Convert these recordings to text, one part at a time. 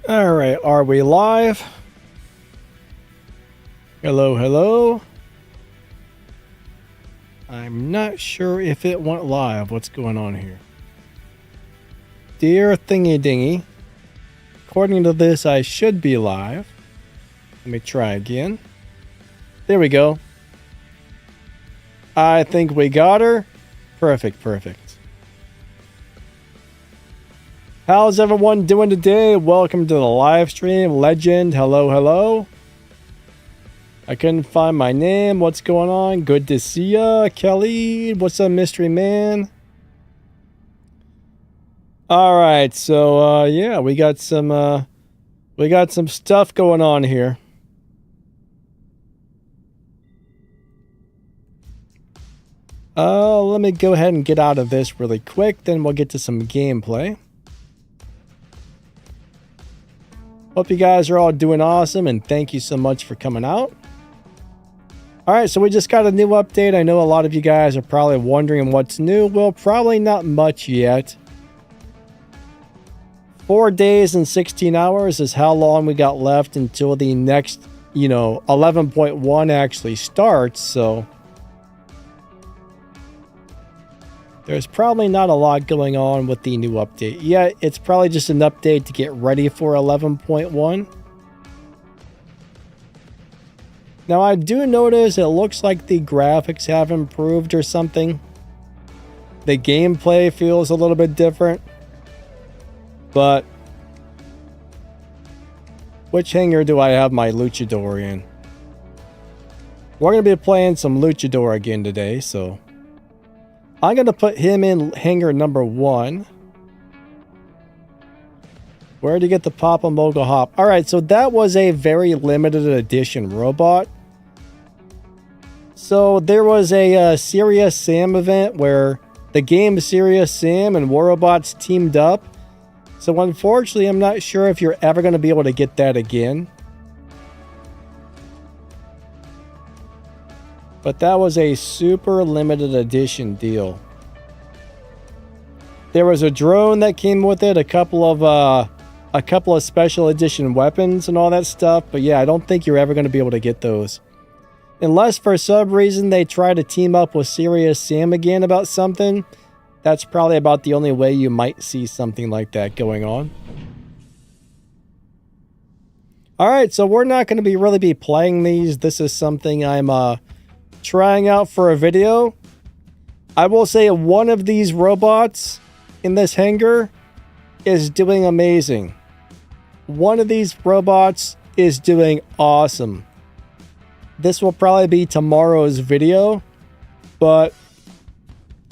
All right, are we live? Hello, hello. I'm not sure if it went live. What's going on here? Dear Thingy Dingy, according to this, I should be live. Let me try again. There we go. I think we got her. Perfect, perfect. How's everyone doing today? Welcome to the live stream. Legend, hello, hello. I couldn't find my name. What's going on? Good to see ya. Kelly, what's up, mystery man? All right, so yeah, we got some stuff going on here. Let me go ahead and get out of this really quick, then we'll get to some gameplay. Hope you guys are all doing awesome, and thank you so much for coming out. Alright, so we just got a new update. I know a lot of you guys are probably wondering what's new. Well, probably not much yet. 4 days and 16 hours is how long we got left until the next, 11.1 actually starts, so there's probably not a lot going on with the new update yet. It's probably just an update to get ready for 11.1. Now, I do notice it looks like the graphics have improved or something. The gameplay feels a little bit different. But which hangar do I have my Luchador in? We're going to be playing some Luchador again today, so I'm going to put him in hangar number 1. Where to get the Papa Mogul Hop? Alright, so that was a very limited edition robot. So there was a Serious Sam event where the game Serious Sam and War Robots teamed up. So unfortunately, I'm not sure if you're ever going to be able to get that again. But that was a super limited edition deal. There was a drone that came with it, a couple of special edition weapons and all that stuff. But yeah, I don't think you're ever going to be able to get those. Unless for some reason they try to team up with Serious Sam again about something. That's probably about the only way you might see something like that going on. Alright, so we're not going to really be playing these. This is something I'm trying out for a video. I will say one of these robots in this hangar is doing amazing. One of these robots is doing awesome. This will probably be tomorrow's video, but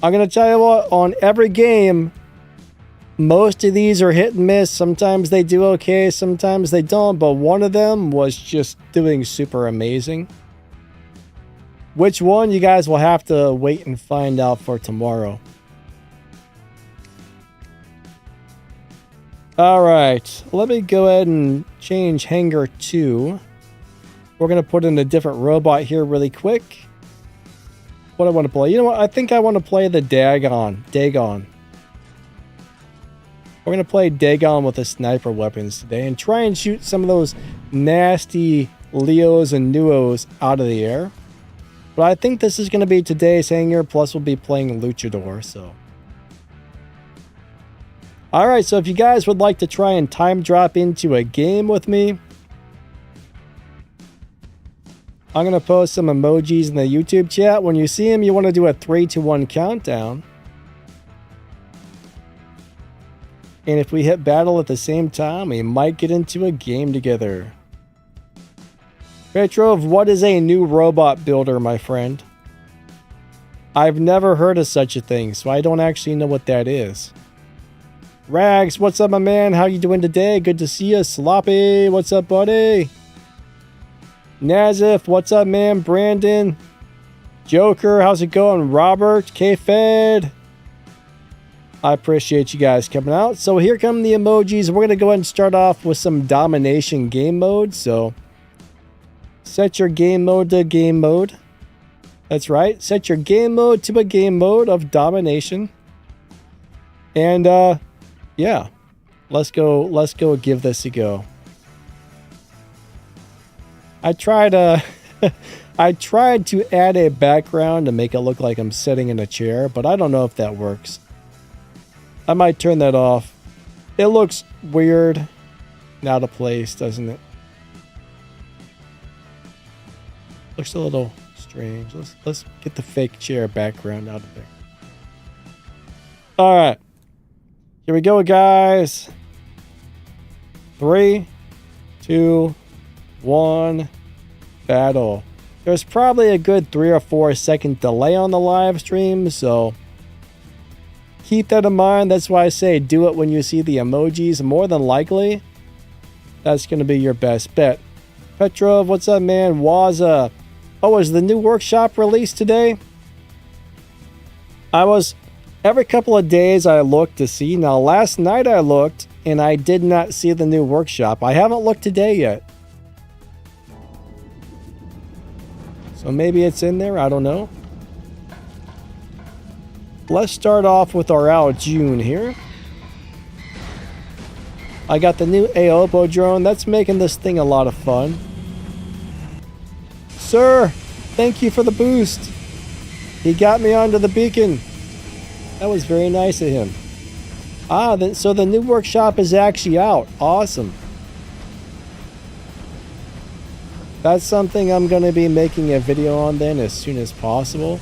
I'm going to tell you what, on every game, most of these are hit and miss. Sometimes they do okay, sometimes they don't, but one of them was just doing super amazing. Which one, you guys will have to wait and find out for tomorrow. Alright, let me go ahead and change hangar 2. We're going to put in a different robot here really quick. What I want to play? You know what? I think I want to play the Dagon. We're going to play Dagon with the sniper weapons today and try and shoot some of those nasty Leos and Nuos out of the air. But I think this is going to be today's hangar, plus we'll be playing Luchador, so. Alright, so if you guys would like to try and time drop into a game with me, I'm going to post some emojis in the YouTube chat. When you see them, you want to do a 3, 2, 1 countdown. And if we hit battle at the same time, we might get into a game together. Petrov, what is a new robot builder, my friend? I've never heard of such a thing, so I don't actually know what that is. Rags, what's up, my man? How you doing today? Good to see you. Sloppy, what's up, buddy? Nazif, what's up, man? Brandon, Joker, how's it going? Robert, K-Fed. I appreciate you guys coming out. So here come the emojis. We're going to go ahead and start off with some domination game mode. So set your game mode to game mode. That's right. Set your game mode to a game mode of domination. And yeah, Let's go give this a go. I tried I tried to add a background to make it look like I'm sitting in a chair, but I don't know if that works. I might turn that off. It looks weird and out of place, doesn't it? Looks a little strange. Let's get the fake chair background out of there. All right. Here we go, guys. 3, 2, 1, battle. There's probably a good 3 or 4 second delay on the live stream, so keep that in mind. That's why I say do it when you see the emojis. More than likely, that's going to be your best bet. Petrov, what's up, man? Waza. Oh, is the new workshop released today? Every couple of days I look to see. Now, last night I looked, and I did not see the new workshop. I haven't looked today yet. So maybe it's in there. I don't know. Let's start off with our Al June here. I got the new Aopo drone. That's making this thing a lot of fun. Sir, thank you for the boost. He got me onto the beacon. That was very nice of him. So the new workshop is actually out. Awesome. That's something I'm going to be making a video on then as soon as possible.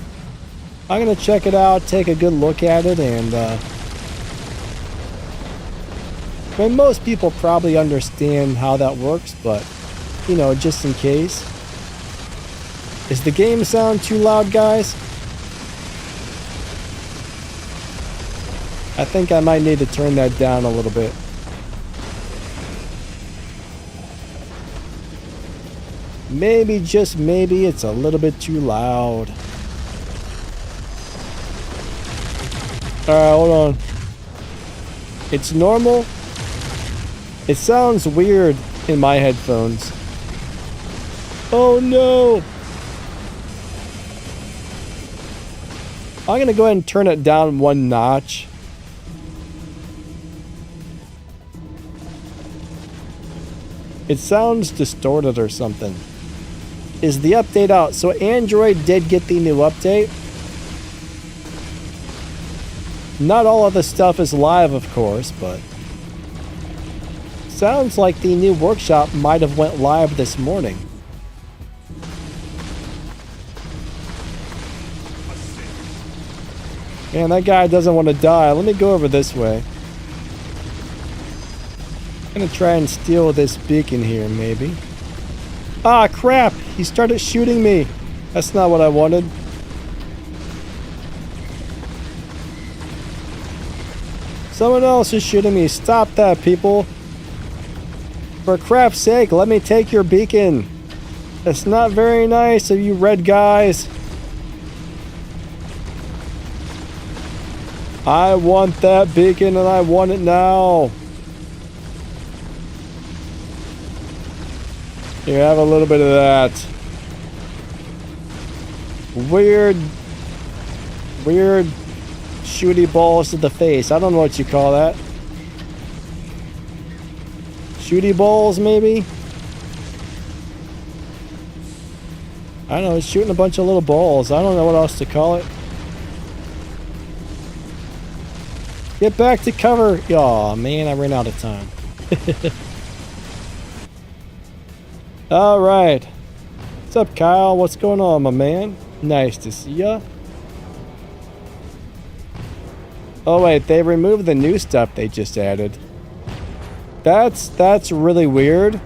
I'm going to check it out, take a good look at it, and I mean, most people probably understand how that works, but, you know, just in case. Is the game sound too loud, guys? I think I might need to turn that down a little bit. Maybe, just maybe, it's a little bit too loud. Alright, hold on. It's normal. It sounds weird in my headphones. Oh no! I'm gonna go ahead and turn it down 1 notch. It sounds distorted or something. Is the update out? So Android did get the new update. Not all of the stuff is live, of course, but sounds like the new workshop might have went live this morning. Man, that guy doesn't want to die. Let me go over this way. I'm gonna try and steal this beacon here, maybe. Ah, crap! He started shooting me. That's not what I wanted. Someone else is shooting me. Stop that, people. For crap's sake, let me take your beacon. That's not very nice of you red guys. I want that beacon and I want it now. Here, have a little bit of that. Weird shooty balls to the face. I don't know what you call that. Shooty balls, maybe? I don't know, it's shooting a bunch of little balls. I don't know what else to call it. Get back to cover. Aw, man, I ran out of time. Alright. What's up, Kyle? What's going on, my man? Nice to see ya. Oh, wait, they removed the new stuff they just added. That's really weird.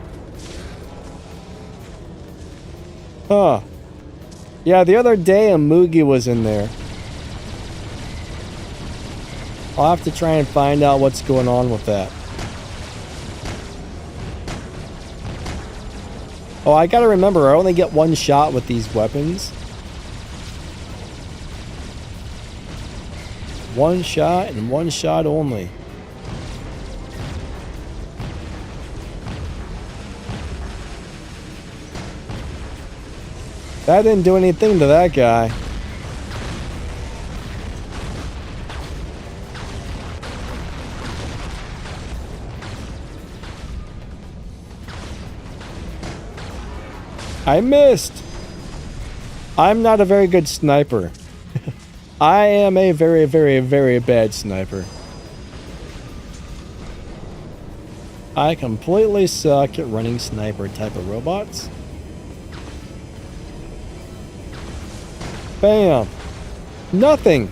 Huh. Yeah, the other day a Mugi was in there. I'll have to try and find out what's going on with that. Oh, I gotta remember, I only get 1 shot with these weapons. 1 shot and 1 shot only. That didn't do anything to that guy. I missed. I'm not a very good sniper. I am a very, very, very bad sniper. I completely suck at running sniper type of robots. Bam. Nothing.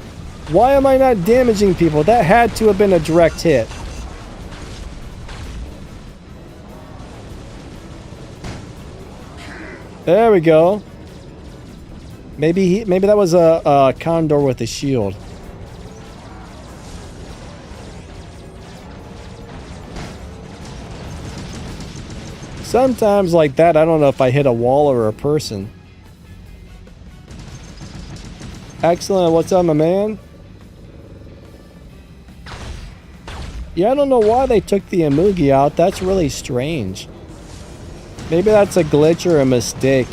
Why am I not damaging people? That had to have been a direct hit. There we go. Maybe that was a condor with a shield. Sometimes like that, I don't know if I hit a wall or a person. Excellent. What's up, my man? Yeah, I don't know why they took the Amugi out. That's really strange. Maybe that's a glitch or a mistake.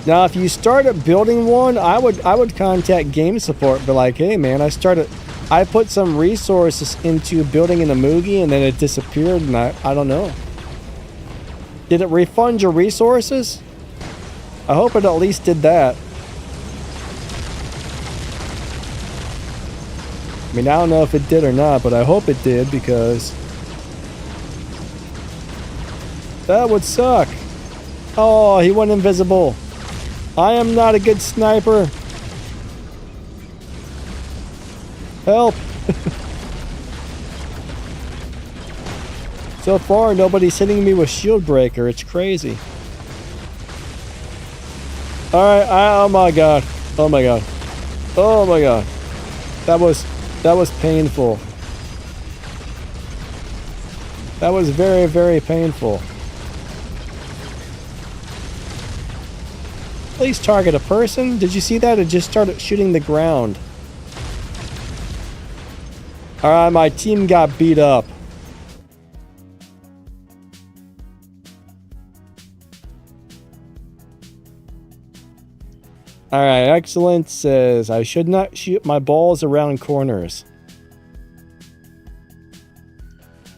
Now, if you started building one, I would contact game support, be like, hey man, I put some resources into building an Amugi and then it disappeared and I don't know. Did it refund your resources? I hope it at least did that. I mean, I don't know if it did or not, but I hope it did because that would suck. Oh, he went invisible. I am not a good sniper. Help. So far, nobody's hitting me with shield breaker. It's crazy. Alright, oh my god. Oh my god. Oh my god. That was painful. That was very, very painful. Please target a person. Did you see that? It just started shooting the ground. Alright, my team got beat up. Alright, Excellent says, I should not shoot my balls around corners.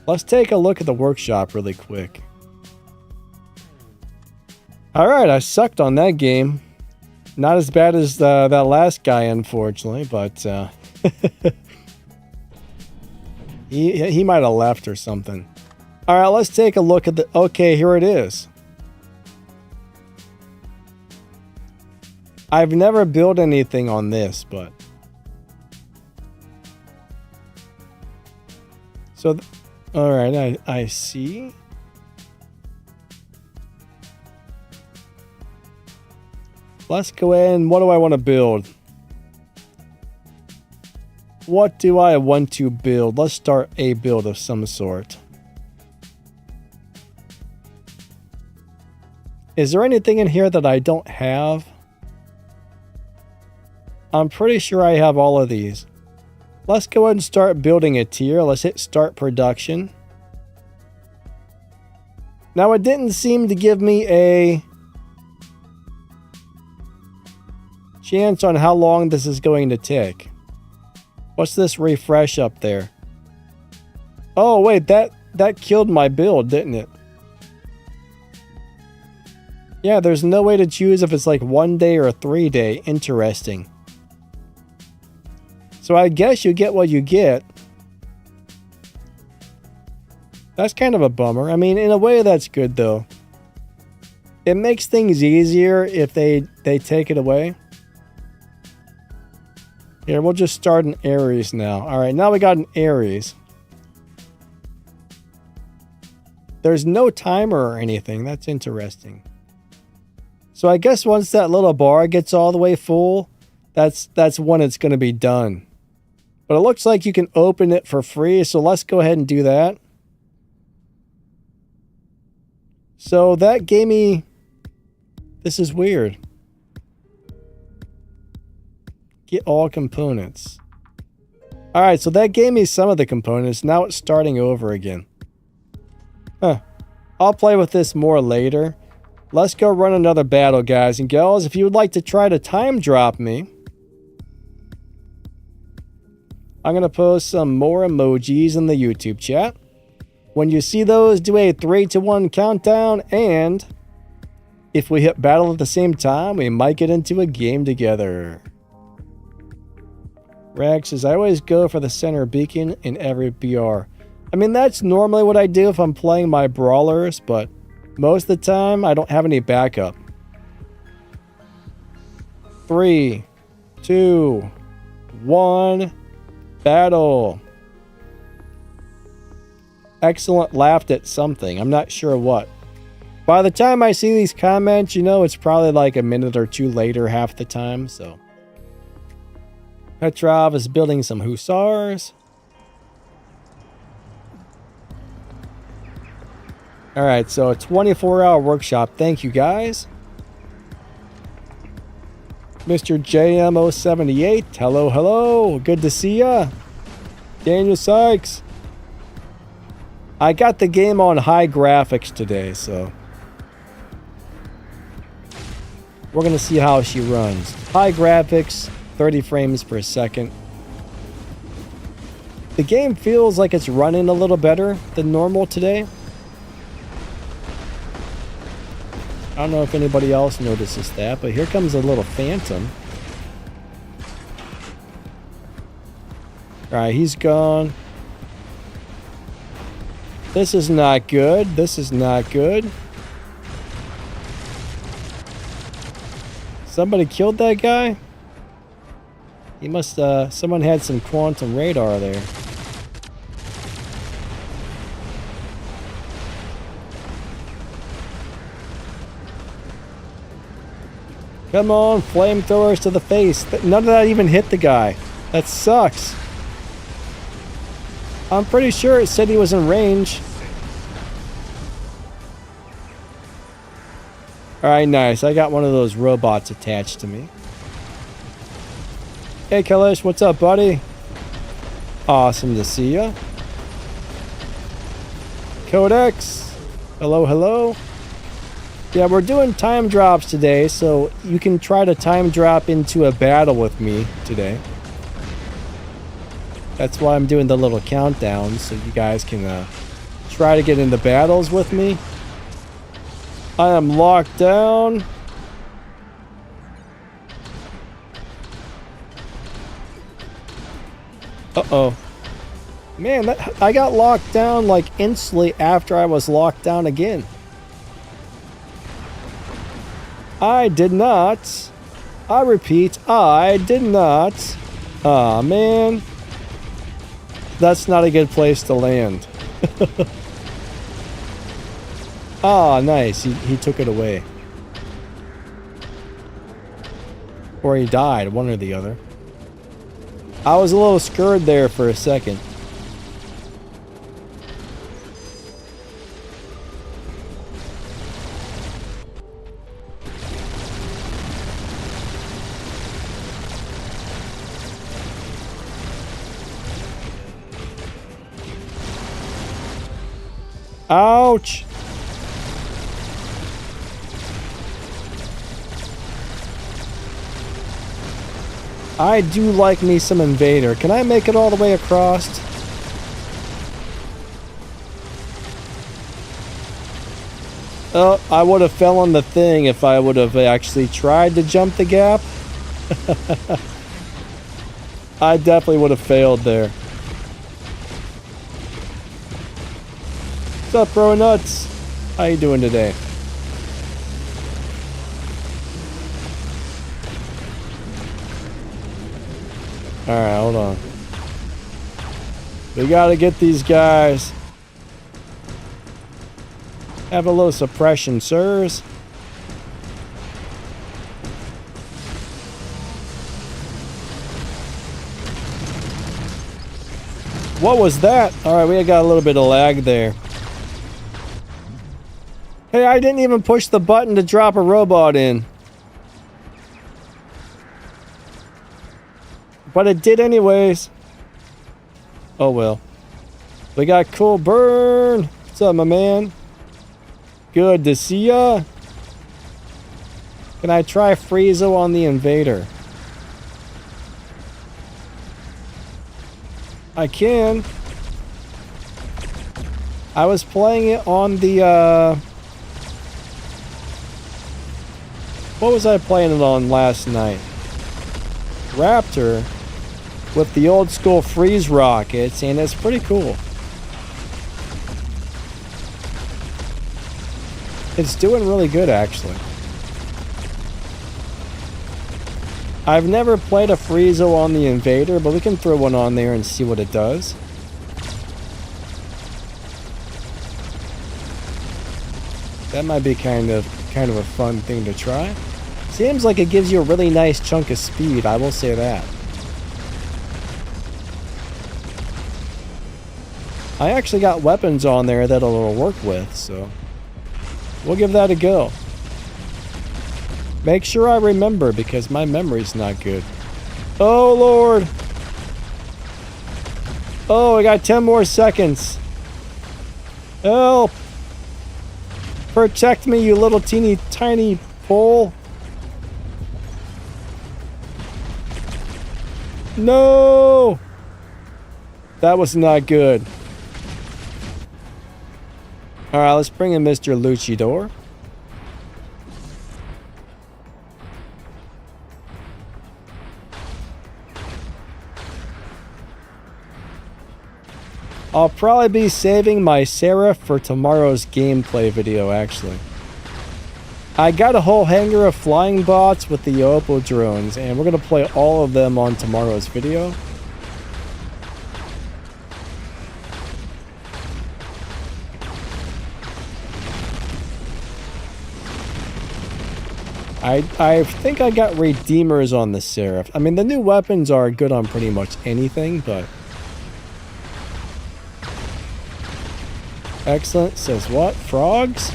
Let's take a look at the workshop really quick. Alright, I sucked on that game. Not as bad as that last guy, unfortunately, but he might have left or something. Alright, let's take a look at the... Okay, here it is. I've never built anything on this, but... So, alright, I see. Let's go in. What do I want to build? What do I want to build? Let's start a build of some sort. Is there anything in here that I don't have? I'm pretty sure I have all of these. Let's go ahead and start building a tier. Let's hit start production. Now it didn't seem to give me a chance on how long this is going to take. What's this refresh up there? Oh wait, that killed my build, didn't it? Yeah, there's no way to choose if it's like 1 day or 3 day. Interesting. So I guess you get what you get. That's kind of a bummer. I mean, in a way that's good though. It makes things easier if they take it away. Here, we'll just start an Aries now. Alright, now we got an Aries. There's no timer or anything. That's interesting. So I guess once that little bar gets all the way full, that's when it's going to be done. But it looks like you can open it for free, so let's go ahead and do that. So that gave me... This is weird. Get all components. Alright, so that gave me some of the components. Now it's starting over again. Huh. I'll play with this more later. Let's go run another battle, guys and gals. If you would like to try to time drop me, I'm going to post some more emojis in the YouTube chat. When you see those, do a 3, 2, 1 countdown, and If we hit battle at the same time, we might get into a game together. Rex says, I always go for the center beacon in every BR. I mean, that's normally what I do if I'm playing my brawlers, but most of the time, I don't have any backup. 3, 2, 1, battle. Excellent laughed at something. I'm not sure what. By the time I see these comments, you know, it's probably like a minute or two later half the time, so. Petrov is building some hussars. Alright, so a 24-hour workshop. Thank you, guys. Mr. JMO78, hello, hello. Good to see ya. Daniel Sykes. I got the game on high graphics today, so. We're going to see how she runs. High graphics, 30 frames per second. The game feels like it's running a little better than normal today. I don't know if anybody else notices that, but here comes a little phantom. Alright, he's gone. This is not good. This is not good. Somebody killed that guy? He must, someone had some quantum radar there. Come on, flamethrowers to the face. None of that even hit the guy. That sucks. I'm pretty sure it said he was in range. Alright, nice. I got one of those robots attached to me. Hey, Kalish, what's up, buddy? Awesome to see ya. Codex. Hello, hello. Yeah, we're doing time drops today, so you can try to time drop into a battle with me today. That's why I'm doing the little countdown, so you guys can try to get into battles with me. I am locked down. Uh-oh. Man, I got locked down like instantly after I was locked down again. I did not. I repeat, I did not. Aw, man. That's not a good place to land. Ah, nice. He took it away. Or he died, one or the other. I was a little scared there for a second. Ouch! I do like me some Invader. Can I make it all the way across? Oh, I would have fell on the thing if I would have actually tried to jump the gap. I definitely would have failed there. What's up, bro nuts? How you doing today? Alright, hold on. We gotta get these guys. Have a little suppression, sirs. What was that? Alright, we got a little bit of lag there. Hey, I didn't even push the button to drop a robot in. But it did anyways. Oh well. We got Cool Burn. What's up, my man? Good to see ya. Can I try Friezo on the Invader? I can. I was playing it on the What was I playing it on last night? Raptor with the old school freeze rockets, and it's pretty cool. It's doing really good, actually. I've never played a Friezo on the Invader, but we can throw one on there and see what it does. That might be kind of a fun thing to try. Seems like it gives you a really nice chunk of speed, I will say that. I actually got weapons on there that it'll work with, so we'll give that a go. Make sure I remember, because my memory's not good. Oh, Lord. Oh, I got 10 more seconds. Help. Protect me, you little teeny tiny pole. No. That was not good. Alright, let's bring in Mr. Luchador. I'll probably be saving my Seraph for tomorrow's gameplay video, actually. I got a whole hanger of flying bots with the Oppo drones, and we're going to play all of them on tomorrow's video. I think I got Redeemers on the Seraph. I mean, the new weapons are good on pretty much anything, but... Excellent. Says what? Frogs?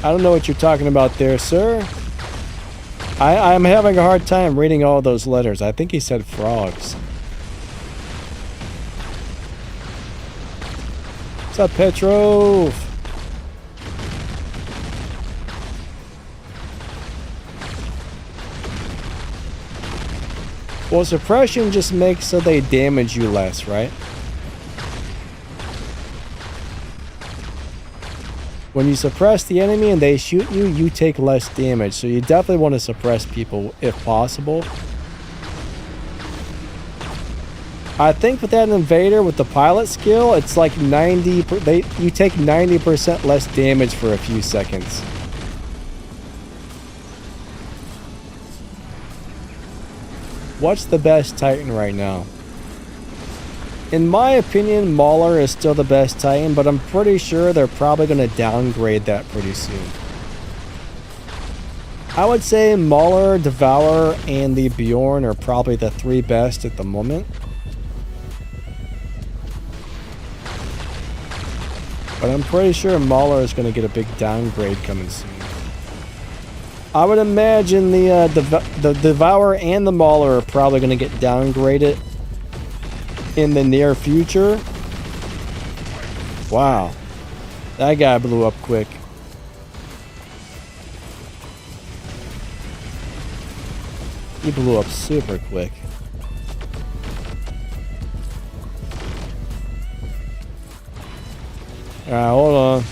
I don't know what you're talking about there, sir. I'm having a hard time reading all those letters. I think he said frogs. What's up, Petrov? Well, suppression just makes so they damage you less, right? When you suppress the enemy and they shoot you, you take less damage. So you definitely want to suppress people if possible. I think with that Invader, with the pilot skill, it's like you take 90% less damage for a few seconds. What's the best Titan right now? In my opinion, Mauler is still the best Titan, but I'm pretty sure they're probably going to downgrade that pretty soon. I would say Mauler, Devourer, and the Bjorn are probably the three best at the moment. But I'm pretty sure Mauler is going to get a big downgrade coming soon. I would imagine the Devourer and the Mauler are probably going to get downgraded in the near future. Wow. That guy blew up quick. He blew up super quick. Alright, hold on.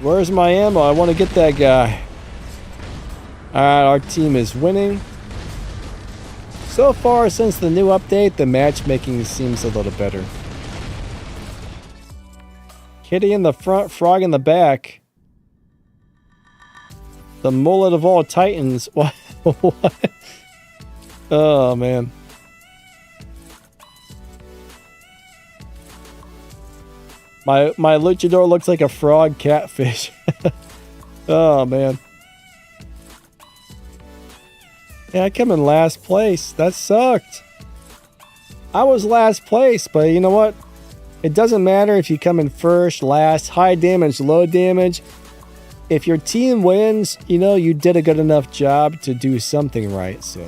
Where's my ammo? I want to get that guy. Alright, our team is winning. So far, since the new update, the matchmaking seems a little better. Kitty in the front, Frog in the back. The mullet of all Titans. What? What? Oh, man. My Luchador looks like a frog catfish. Oh, man. Yeah, I come in last place. That sucked. I was last place, but you know what? It doesn't matter if you come in first, last, high damage, low damage. If your team wins, you know, you did a good enough job to do something right, so.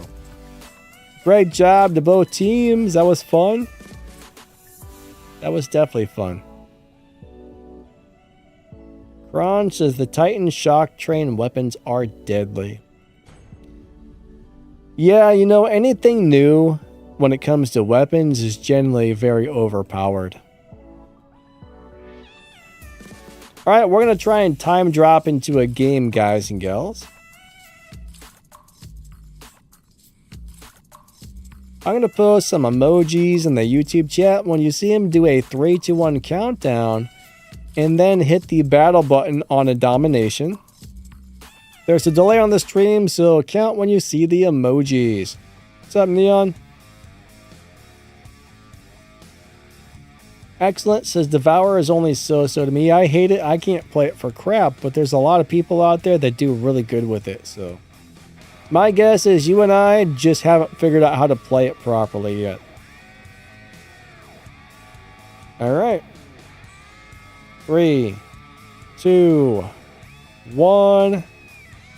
Great job to both teams. That was fun. That was definitely fun. Kron says the Titan shock train weapons are deadly. Yeah, you know, anything new when it comes to weapons is generally very overpowered. Alright, we're going to try and time drop into a game, guys and gals. I'm going to post some emojis in the YouTube chat. When you see him, do a 3, 2, 1 countdown, and then hit the battle button on a domination. There's a delay on the stream, so count when you see the emojis. What's up, Neon? Excellent, says Devour is only so-so to me. I hate it. I can't play it for crap, but there's a lot of people out there that do really good with it, so... My guess is you and I just haven't figured out how to play it properly yet. Alright. 3, 2, 1...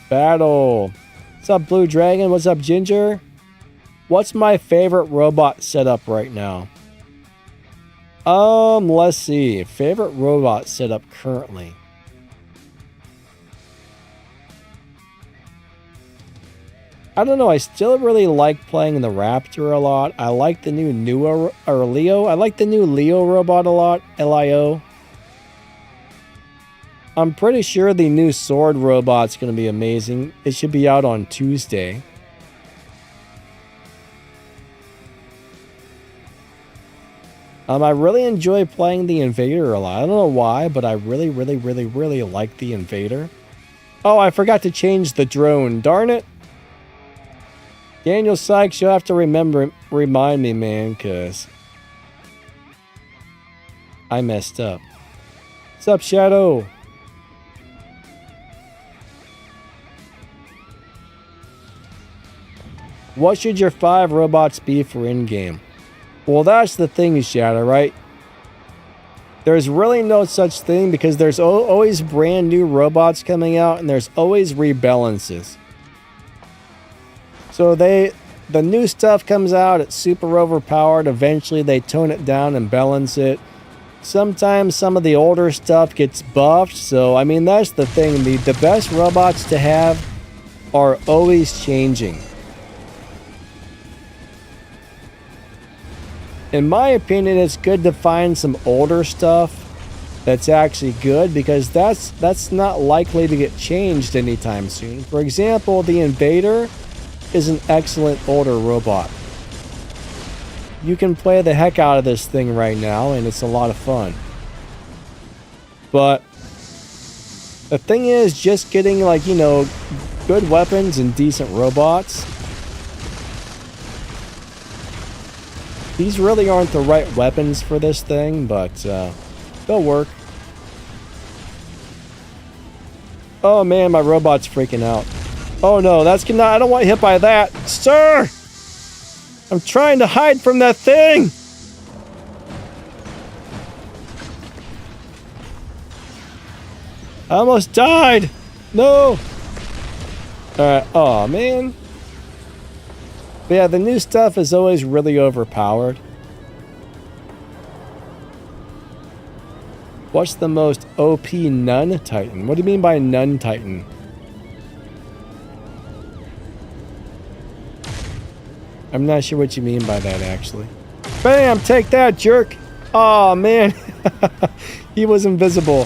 Battle. What's up, Blue Dragon? What's up, Ginger? What's my favorite robot setup right now? Let's see. Favorite robot setup currently. I don't know. I still really like playing the Raptor a lot. I like the new Leo. I like the new Leo robot a lot. Lio. I'm pretty sure the new sword robot's going to be amazing. It should be out on Tuesday. I really enjoy playing the Invader a lot. I don't know why, but I really like the Invader. Oh, I forgot to change the drone. Darn it. Daniel Sykes, you'll have to remind me, man, because I messed up. What's up, Shadow? What should your 5 robots be for in-game? Well, that's the thing, Shadow, right? There's really no such thing because there's always brand new robots coming out and there's always rebalances. So the new stuff comes out, it's super overpowered. Eventually they tone it down and balance it. Sometimes some of the older stuff gets buffed. So, I mean, that's the thing. The best robots to have are always changing. In my opinion, it's good to find some older stuff that's actually good because that's not likely to get changed anytime soon. For example, the Invader is an excellent older robot. You can play the heck out of this thing right now and it's a lot of fun. But the thing is just getting, like, you know, good weapons and decent robots. These really aren't the right weapons for this thing, but they'll work. Oh man, my robot's freaking out. Oh no, that's gonna, I don't want hit by that. Sir! I'm trying to hide from that thing! I almost died! No! Alright, oh man. But yeah, the new stuff is always really overpowered. What's the most OP Nun Titan? What do you mean by Nun Titan? I'm not sure what you mean by that, actually. Bam! Take that, jerk! Oh man. He was invisible.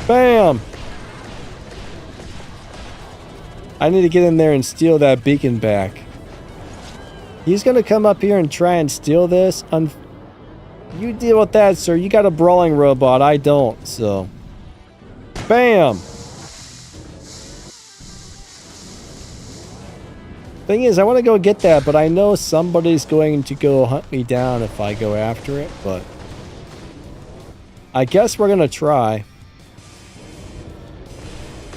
Bam! I need to get in there and steal that beacon back. He's gonna come up here and try and steal this. You deal with that, sir. You got a brawling robot. I don't, so. Bam! Thing is, I want to go get that, but I know somebody's going to go hunt me down if I go after it, but I guess we're gonna try.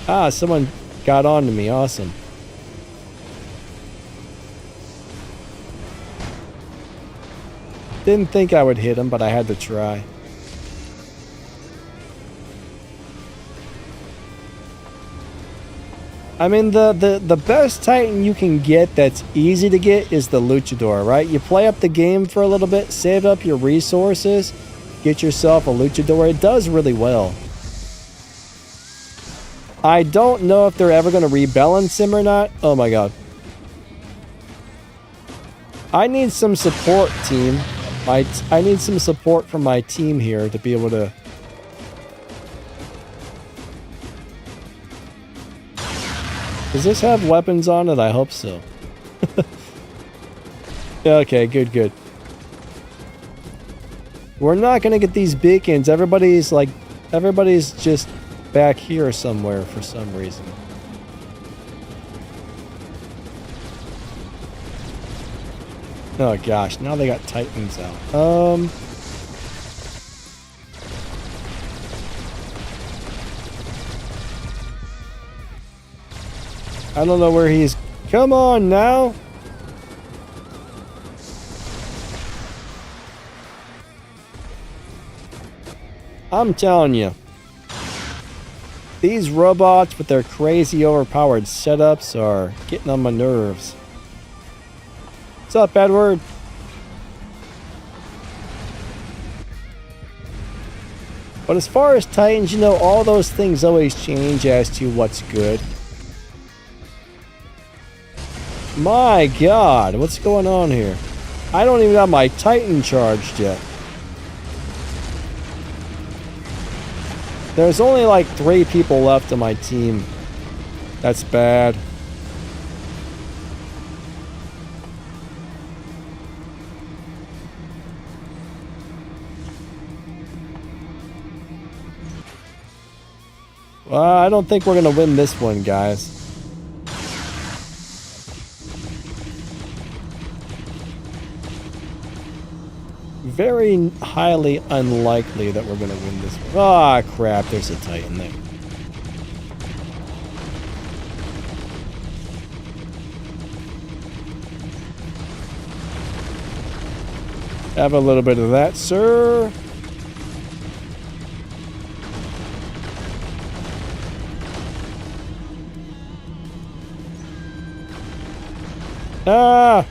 Ah, someone got on to me. Awesome. Didn't think I would hit him, but I had to try. I mean, the best Titan you can get that's easy to get is the Luchador, right? You play up the game for a little bit, save up your resources, get yourself a Luchador. It does really well. I don't know if they're ever going to rebalance him or not. Oh my god. I need some support, team. I need some support from my team here to be able to... Does this have weapons on it? I hope so. Okay, good, good. We're not gonna get these beacons. Everybody's just back here somewhere for some reason. Oh gosh, now they got Titans out. I don't know where he's... Come on now! I'm telling you. These robots with their crazy overpowered setups are getting on my nerves. What's up, Edward? But as far as Titans, you know, all those things always change as to what's good. My god, what's going on here? I don't even have my Titan charged yet. There's only like 3 people left on my team. That's bad. Well, I don't think we're gonna win this one, guys. Very highly unlikely that we're gonna win this one. Ah, crap, there's a Titan there. Have a little bit of that, sir. Ah!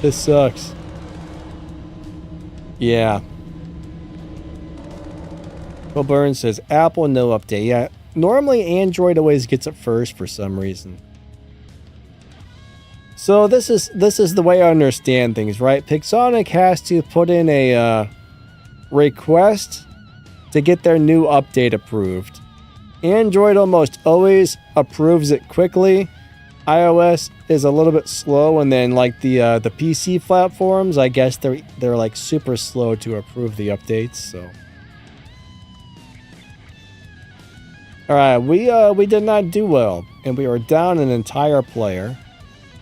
This sucks. Yeah. Well, Burns says, Apple, no update. Yeah, normally Android always gets it first for some reason. So this is the way I understand things, right? Pixonic has to put in a request to get their new update approved. Android almost always approves it quickly. iOS is a little bit slow, and then like the PC platforms, I guess they're like super slow to approve the updates. So, all right, we did not do well, and we were down an entire player.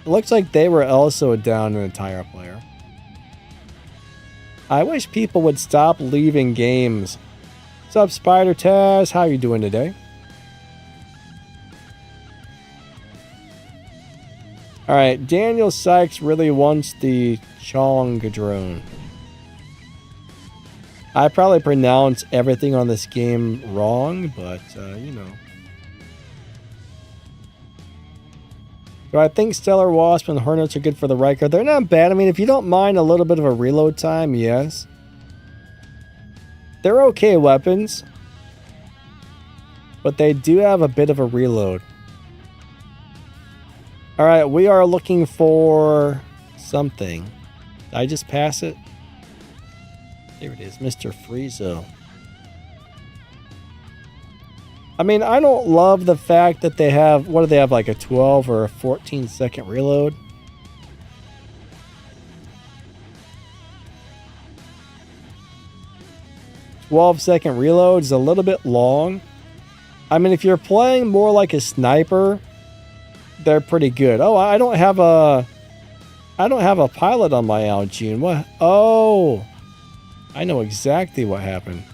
It looks like they were also down an entire player. I wish people would stop leaving games. What's up, Spider Taz? How you doing today? Alright, Daniel Sykes really wants the Chong drone. I probably pronounce everything on this game wrong, but, you know. Do I think Stellar Wasp and Hornets are good for the Riker? They're not bad. I mean, if you don't mind a little bit of a reload time, yes. They're okay weapons, but they do have a bit of a reload. Alright, we are looking for something. Did I just pass it? There it is, Mr. Friezo. I mean, I don't love the fact that they have, what do they have, like a 12 or a 14 second reload? "12-second reload is a little bit long. I mean, if you're playing more like a sniper, they're pretty good. Oh, I don't have a pilot on my Aljune. What? Oh, I know exactly what happened.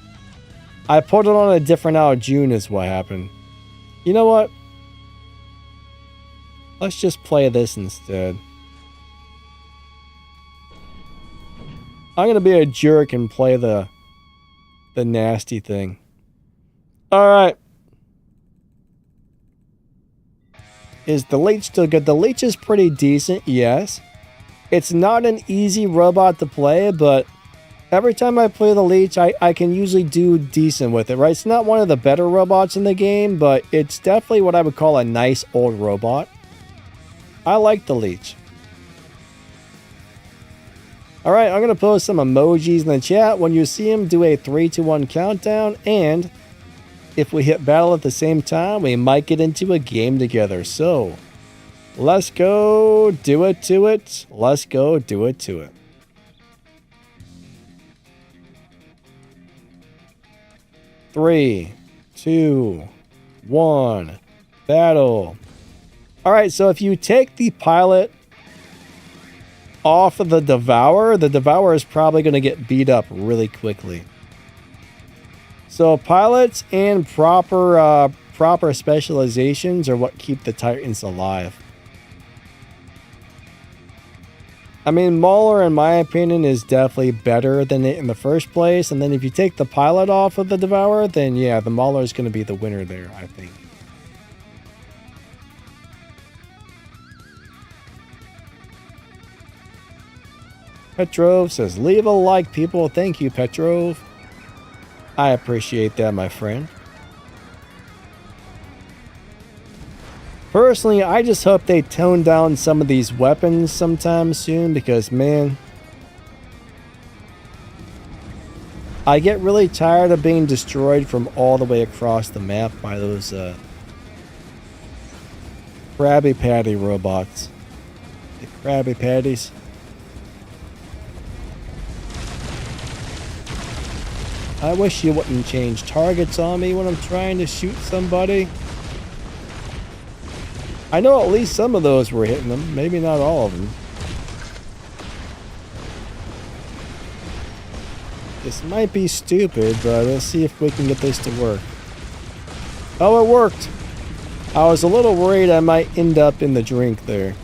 I put it on a different Aljune is what happened. You know what? Let's just play this instead. I'm gonna be a jerk and play the nasty thing. All right. Is the Leech still good? The Leech is pretty decent, yes. It's not an easy robot to play, but Every time I play the Leech, I can usually do decent with it, right? It's not one of the better robots in the game, but it's definitely what I would call a nice old robot. I like the Leech. Alright, I'm going to post some emojis in the chat. When you see them, do a 3, 2, 1 countdown, and if we hit battle at the same time, we might get into a game together. So, let's go do it to it. Let's go do it to it. Three, 2, 1, battle. Alright, so if you take the pilot off of the Devourer is probably going to get beat up really quickly. So pilots and proper specializations are what keep the Titans alive. I mean, Mauler, in my opinion, is definitely better than it in the first place. And then if you take the pilot off of the Devourer, then yeah, the Mauler is going to be the winner there, I think. Petrov says, leave a like, people. Thank you, Petrov. I appreciate that, my friend. Personally, I just hope they tone down some of these weapons sometime soon because, man, I get really tired of being destroyed from all the way across the map by those Krabby Patty robots. The Krabby Patties. I wish you wouldn't change targets on me when I'm trying to shoot somebody. I know at least some of those were hitting them. Maybe not all of them. This might be stupid, but let's see if we can get this to work. Oh, it worked! I was a little worried I might end up in the drink there.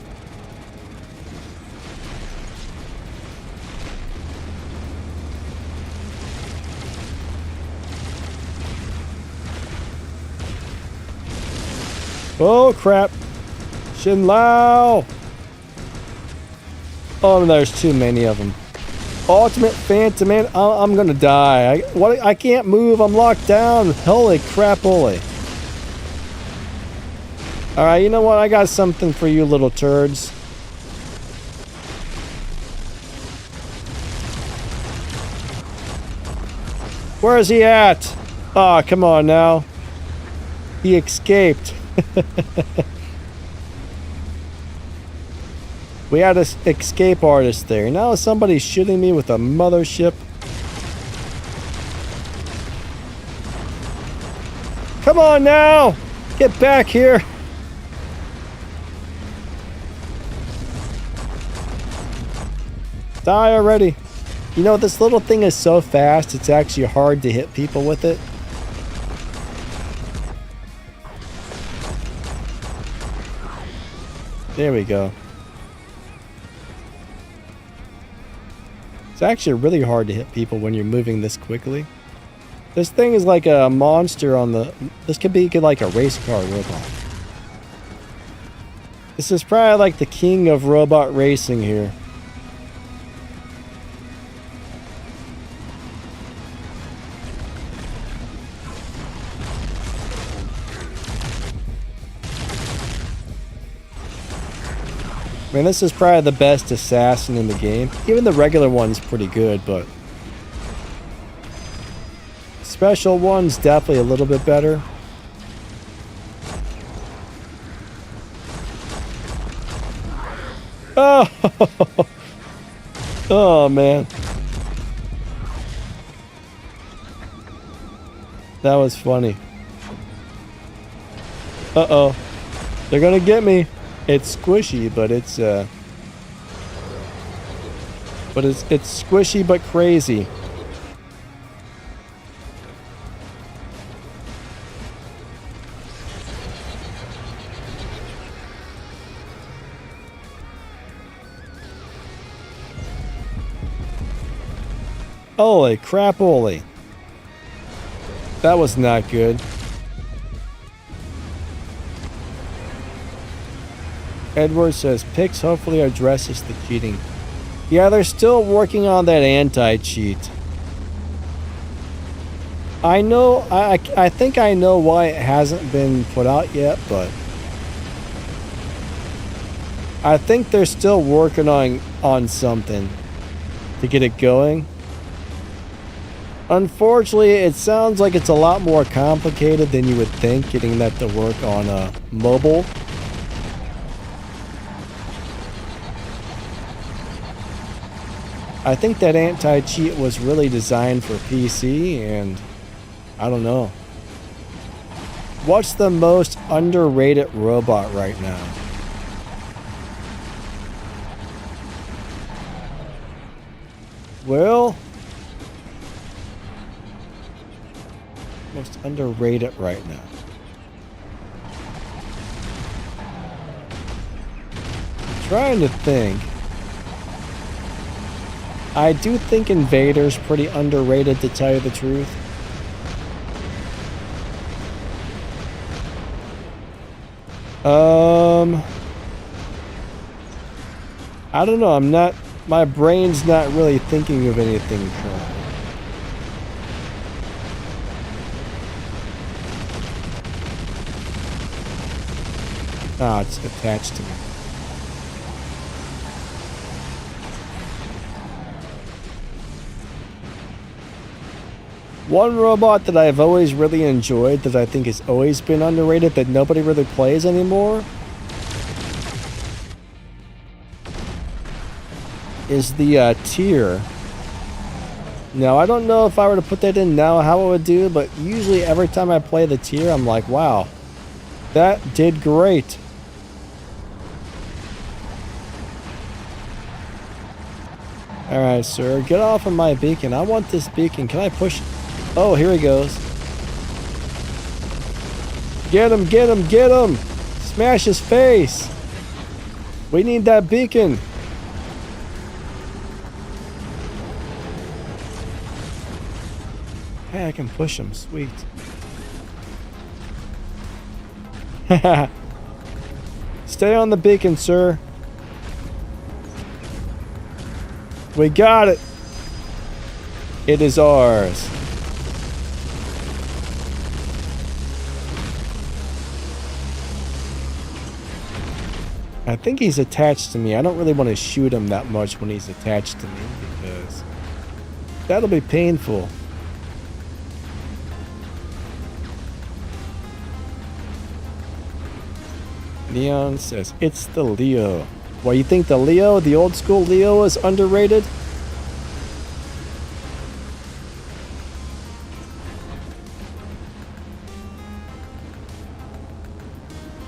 Oh, crap. Shin Lao. Oh, there's too many of them. Ultimate Phantom, man. I'm gonna die. I can't move. I'm locked down. Holy crap, holy. Alright, you know what? I got something for you little turds. Where is he at? Oh, come on now. He escaped. We had an escape artist there. Now somebody's shooting me with a mothership. Come on now! Get back here! Die already. You know, this little thing is so fast, it's actually hard to hit people with it. There we go. It's actually really hard to hit people when you're moving this quickly. This thing is like a monster on the... This could be like a race car robot. This is probably like the king of robot racing here. I mean, this is probably the best assassin in the game. Even the regular one's pretty good, but... Special one's definitely a little bit better. Oh! Oh, man. That was funny. Uh-oh. They're gonna get me. It's squishy, but it's squishy but crazy. Holy crap, holy. That was not good. Edward says, Pix hopefully addresses the cheating. Yeah, they're still working on that anti-cheat. I know, I think I know why it hasn't been put out yet, but I think they're still working on something to get it going. Unfortunately, it sounds like it's a lot more complicated than you would think, getting that to work on mobile. I think that anti-cheat was really designed for PC, and I don't know. What's the most underrated robot right now? Well, most underrated right now. I'm trying to think. I do think Invader's pretty underrated, to tell you the truth. I don't know. My brain's not really thinking of anything currently. Ah, it's attached to me. One robot that I've always really enjoyed, that I think has always been underrated, that nobody really plays anymore, is the tier. Now, I don't know if I were to put that in now how it would do, but usually every time I play the tier, I'm like, wow, that did great. Alright, sir, get off of my beacon. I want this beacon. Can I push? Oh, here he goes. Get him, get him, get him! Smash his face! We need that beacon. Hey, I can push him. Sweet. Stay on the beacon, sir. We got it. It is ours. I think he's attached to me. I don't really want to shoot him that much when he's attached to me, because that'll be painful. Leon says, it's the Leo. Well, you think the Leo, the old school Leo, is underrated?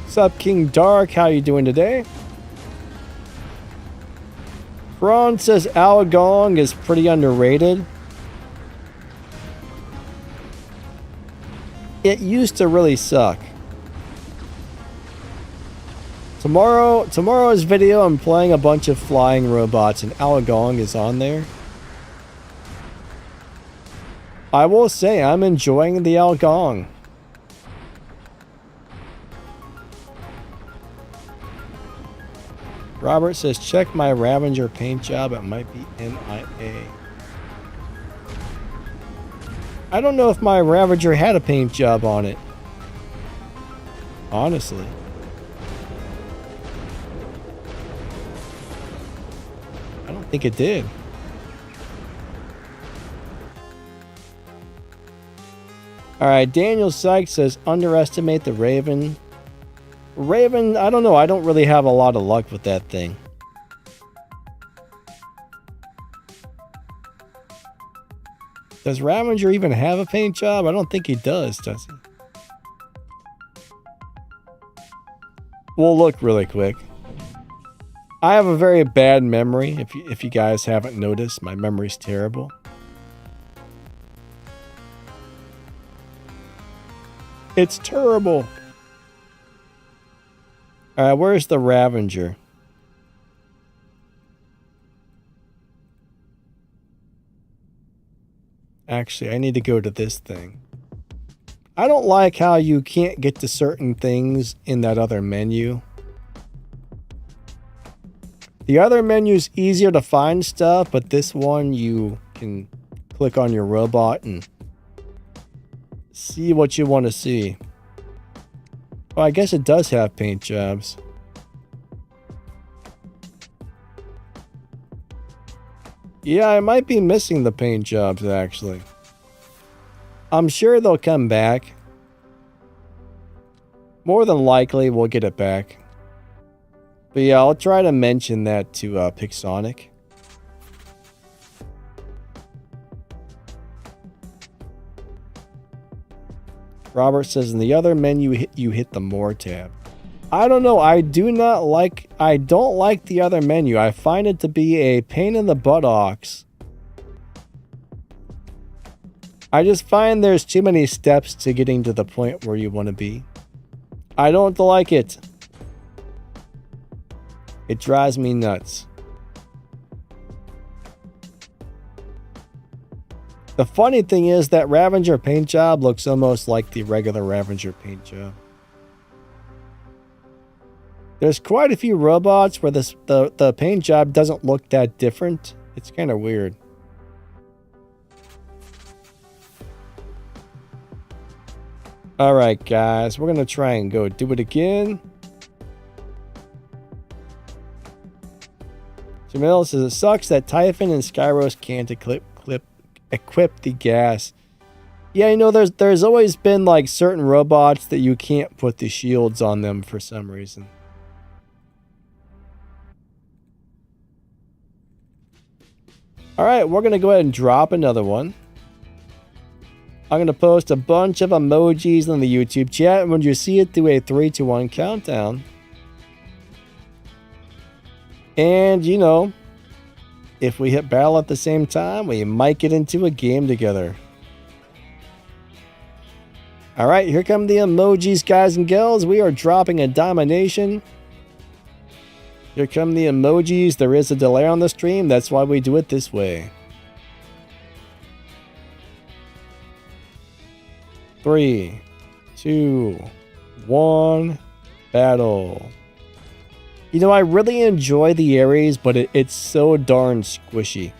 What's up, King Dark? How you doing today? Ron says Algong is pretty underrated. It used to really suck. Tomorrow's video, I'm playing a bunch of flying robots, and Algong is on there. I will say, I'm enjoying the Algong. Robert says, check my Ravager paint job. It might be MIA. I don't know if my Ravager had a paint job on it. Honestly. I don't think it did. Alright, Daniel Sykes says, underestimate the Raven. Raven, I don't know. I don't really have a lot of luck with that thing. Does Ravager even have a paint job? I don't think he does he? We'll look really quick. I have a very bad memory. If you guys haven't noticed, my memory's terrible. It's terrible. Alright, where's the Ravager? Actually, I need to go to this thing. I don't like how you can't get to certain things in that other menu. The other menu's easier to find stuff, but this one you can click on your robot and see what you want to see. Well, I guess it does have paint jobs. Yeah, I might be missing the paint jobs, actually. I'm sure they'll come back. More than likely, we'll get it back. But yeah, I'll try to mention that to Pixonic. Robert says in the other menu, you hit the More tab. I don't know. I don't like the other menu. I find it to be a pain in the buttocks. I just find there's too many steps to getting to the point where you want to be. I don't like it. It drives me nuts. The funny thing is that Ravager paint job looks almost like the regular Ravager paint job. There's quite a few robots where the paint job doesn't look that different. It's kind of weird. Alright guys, we're going to try and go do it again. Jamil says, it sucks that Typhon and Skyros can't equip the gas. Yeah, you know, there's always been like certain robots that you can't put the shields on them for some reason. Alright, we're going to go ahead and drop another one. I'm going to post a bunch of emojis in the YouTube chat. And when you see it, do a 3, 2, 1 countdown. And, you know, if we hit battle at the same time, we might get into a game together. Alright, here come the emojis, guys and gals. We are dropping a domination. Here come the emojis. There is a delay on the stream. That's why we do it this way. 3, 2, 1, battle. You know, I really enjoy the Ares, but it's so darn squishy.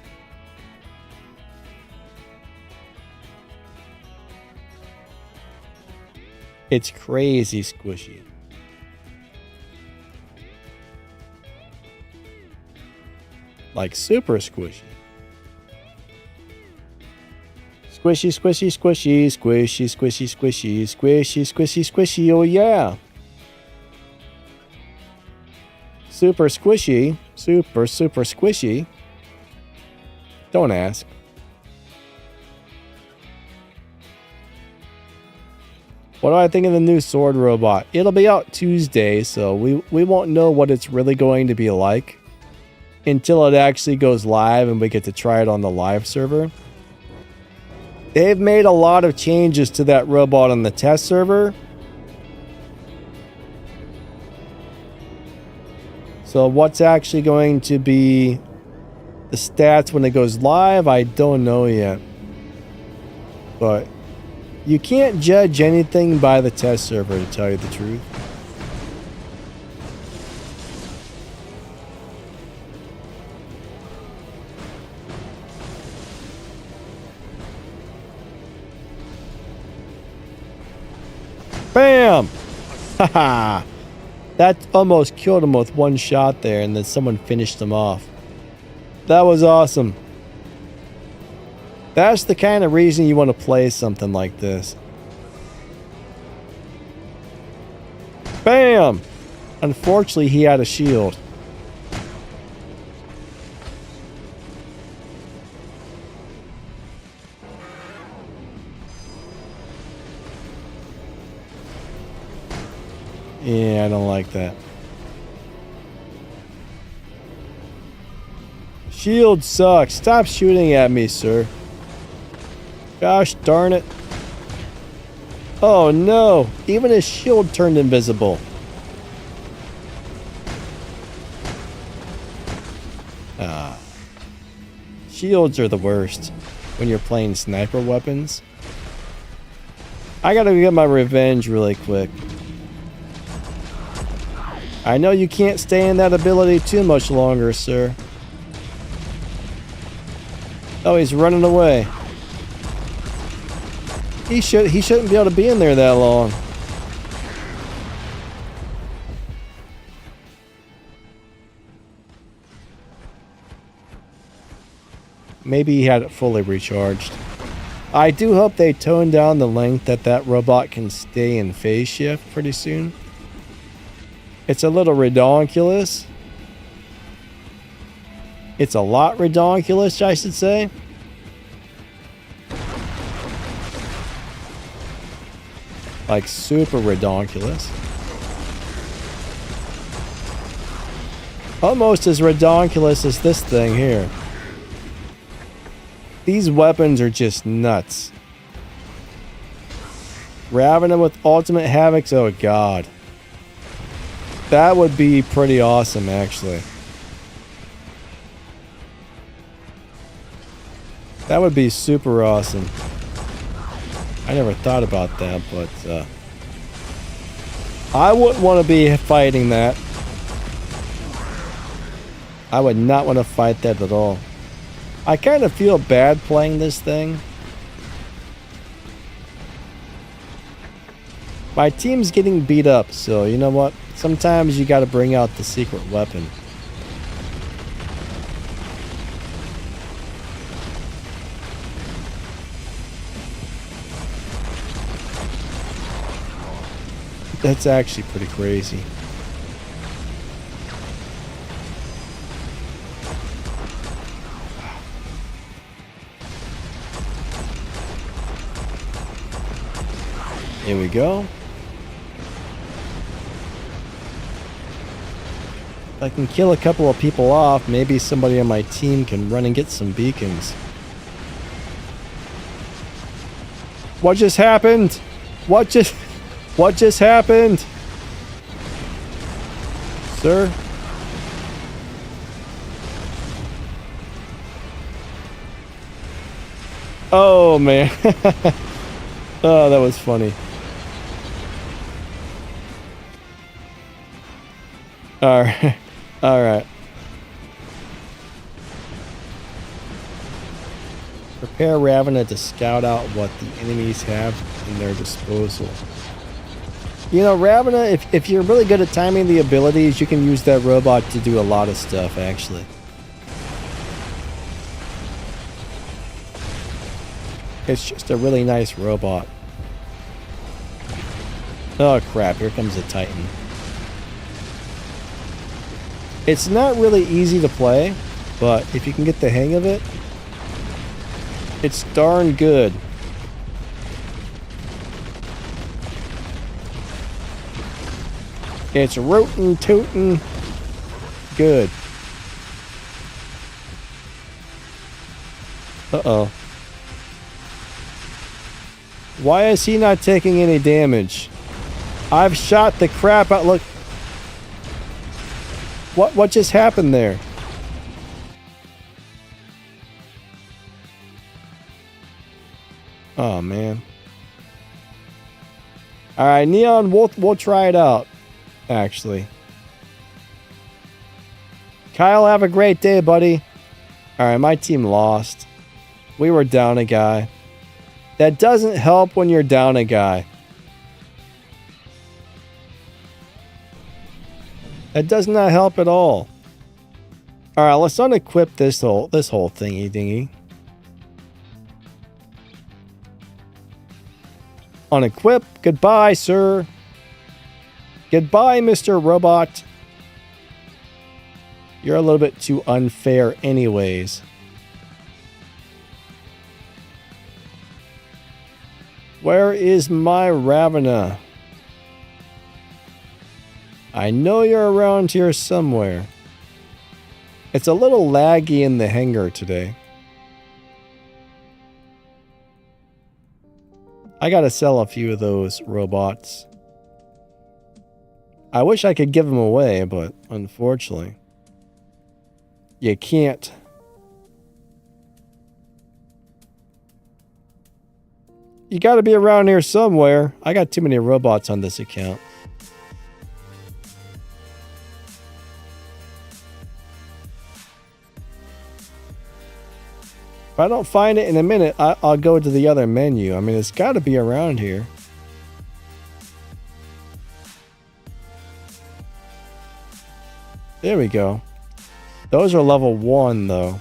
It's crazy squishy. Like super squishy. Squishy, squishy, squishy, squishy, squishy, squishy, squishy, squishy, squishy, oh yeah. Super squishy, super squishy. Don't ask. What do I think of the new sword robot? It'll be out Tuesday, so we won't know what it's really going to be like until it actually goes live and we get to try it on the live server. They've made a lot of changes to that robot on the test server. So what's actually going to be the stats when it goes live, I don't know yet. But you can't judge anything by the test server, to tell you the truth. Bam! Haha! That almost killed him with one shot there, and then someone finished him off. That was awesome. That's the kind of reason you want to play something like this. Bam! Unfortunately, he had a shield. Yeah, I don't like that. Shield sucks. Stop shooting at me, sir. Gosh darn it. Oh no, even his shield turned invisible. Shields are the worst when you're playing sniper weapons. I gotta get my revenge really quick. I know you can't stay in that ability too much longer, sir. Oh, he's running away. He shouldn't be able to be in there that long. Maybe he had it fully recharged. I do hope they tone down the length that robot can stay in phase shift pretty soon. It's a little redonkulous. It's a lot redonkulous, I should say. Like super redonkulous. Almost as redonkulous as this thing here. These weapons are just nuts. Ravena with ultimate havocs, oh god. That would be pretty awesome, actually. That would be super awesome. I never thought about that, but I wouldn't want to be fighting that. I would not want to fight that at all. I kind of feel bad playing this thing. My team's getting beat up, so you know what? Sometimes you gotta bring out the secret weapon. That's actually pretty crazy. Here we go. If I can kill a couple of people off, maybe somebody on my team can run and get some beacons. What just happened? What just happened? Sir? Oh man. Oh, that was funny. Alright. Alright. Prepare Ravena to scout out what the enemies have in their disposal. You know, Ravena, if you're really good at timing the abilities, you can use that robot to do a lot of stuff, actually. It's just a really nice robot. Oh crap, here comes a Titan. It's not really easy to play, but if you can get the hang of it, it's darn good. It's rootin' tootin' good. Uh-oh. Why is he not taking any damage? I've shot the crap out. Look. What just happened there? Oh man. All right, Neon, we'll try it out. Actually. Kyle, have a great day, buddy. All right, my team lost. We were down a guy. That doesn't help when you're down a guy. That does not help at all. All right, let's unequip this whole thingy dingy. Unequip. Goodbye, sir. Goodbye, Mr. Robot. You're a little bit too unfair anyways. Where is my Ravena? I know you're around here somewhere. It's a little laggy in the hangar today. I gotta sell a few of those robots. I wish I could give them away, but unfortunately, you can't. You gotta be around here somewhere. I got too many robots on this account. If I don't find it in a minute, I'll go to the other menu. I mean, it's got to be around here. There we go. Those are level 1, though.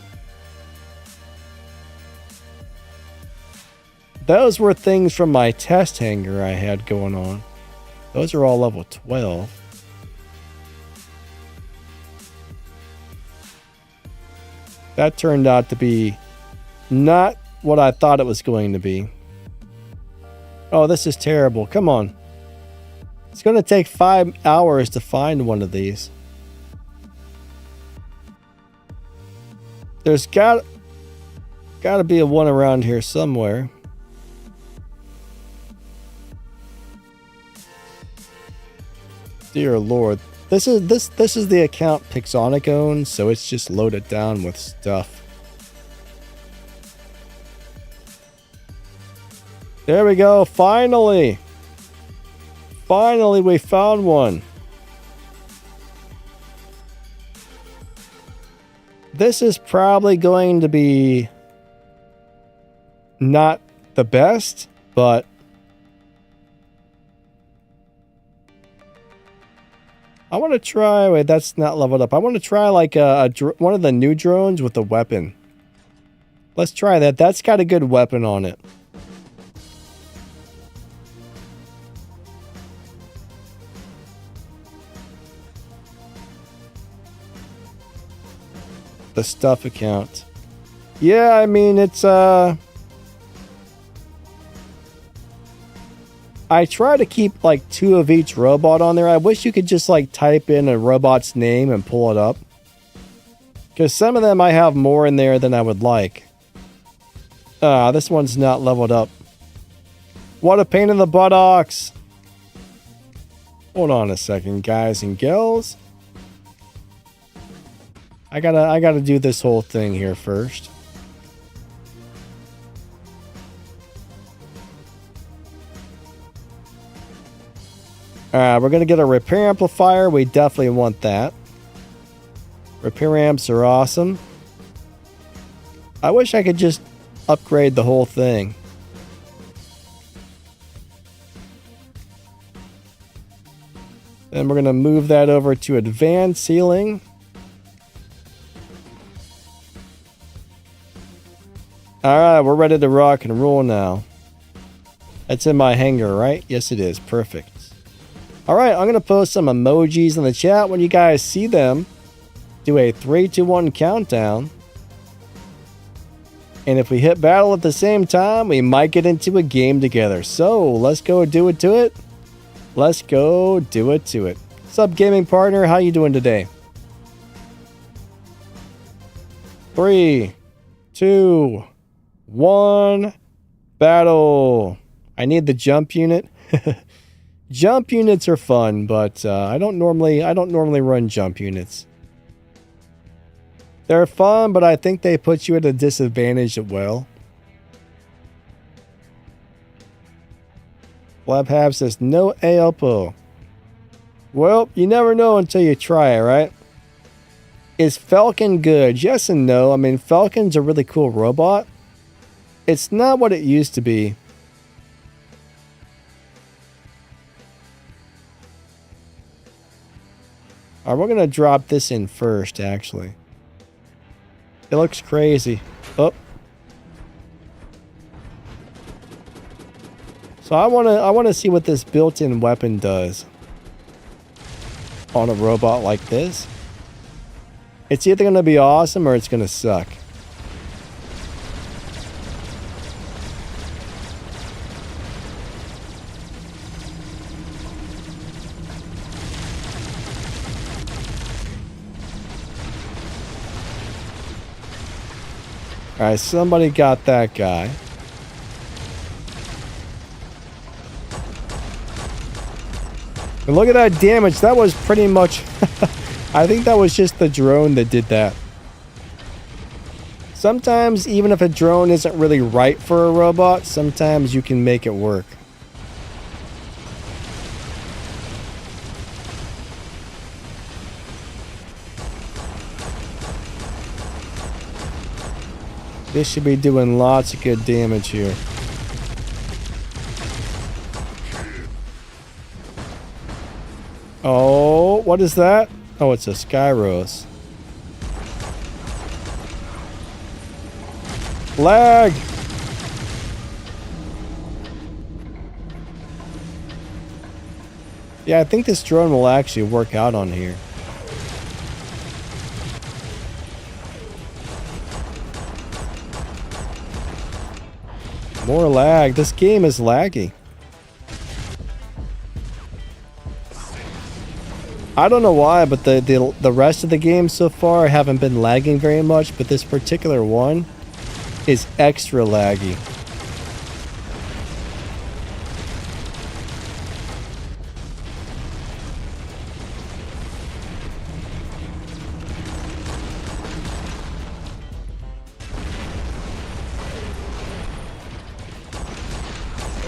Those were things from my test hangar I had going on. Those are all level 12. That turned out to be not what I thought it was going to be. Oh, this is terrible. Come on. It's going to take 5 hours to find one of these. There's got to be a one around here somewhere. Dear Lord. This is the account Pixonic owns, so it's just loaded down with stuff. There we go. Finally. Finally, we found one. This is probably going to be not the best, but I want to try. Wait, that's not leveled up. I want to try like one of the new drones with a weapon. Let's try that. That's got a good weapon on it. The stuff account. Yeah, I mean, it's I try to keep like 2 of each robot on there. I wish you could just like type in a robot's name and pull it up. Because some of them I have more in there than I would like. This one's not leveled up. What a pain in the buttocks. Hold on a second, guys and gals. I gotta do this whole thing here first. We're gonna get a repair amplifier. We definitely want that. Repair amps are awesome. I wish I could just upgrade the whole thing. Then we're gonna move that over to advanced healing. Alright, we're ready to rock and roll now. That's in my hangar, right? Yes, it is. Perfect. Alright, I'm going to post some emojis in the chat. When you guys see them, do a 3, 2, 1 countdown. And if we hit battle at the same time, we might get into a game together. So, let's go do it to it. Let's go do it to it. What's up, gaming partner? How you doing today? 3, 2, 1, battle. I need the jump unit. Jump units are fun, but I don't normally run jump units. They're fun, but I think they put you at a disadvantage as well. Flabhab says no ALPO. Well, you never know until you try it, right? Is Falcon good? Yes and no. I mean, Falcon's a really cool robot. It's not what it used to be. Alright, we're going to drop this in first, actually. It looks crazy. Oh. So I want to see what this built-in weapon does on a robot like this. It's either going to be awesome or it's going to suck. Alright, somebody got that guy. And look at that damage. That was pretty much... I think that was just the drone that did that. Sometimes, even if a drone isn't really right for a robot, sometimes you can make it work. This should be doing lots of good damage here. Oh, what is that? Oh, it's a Skyros. Lag! Yeah, I think this drone will actually work out on here. More lag. This game is laggy. I don't know why, but the rest of the game so far haven't been lagging very much, but this particular one is extra laggy.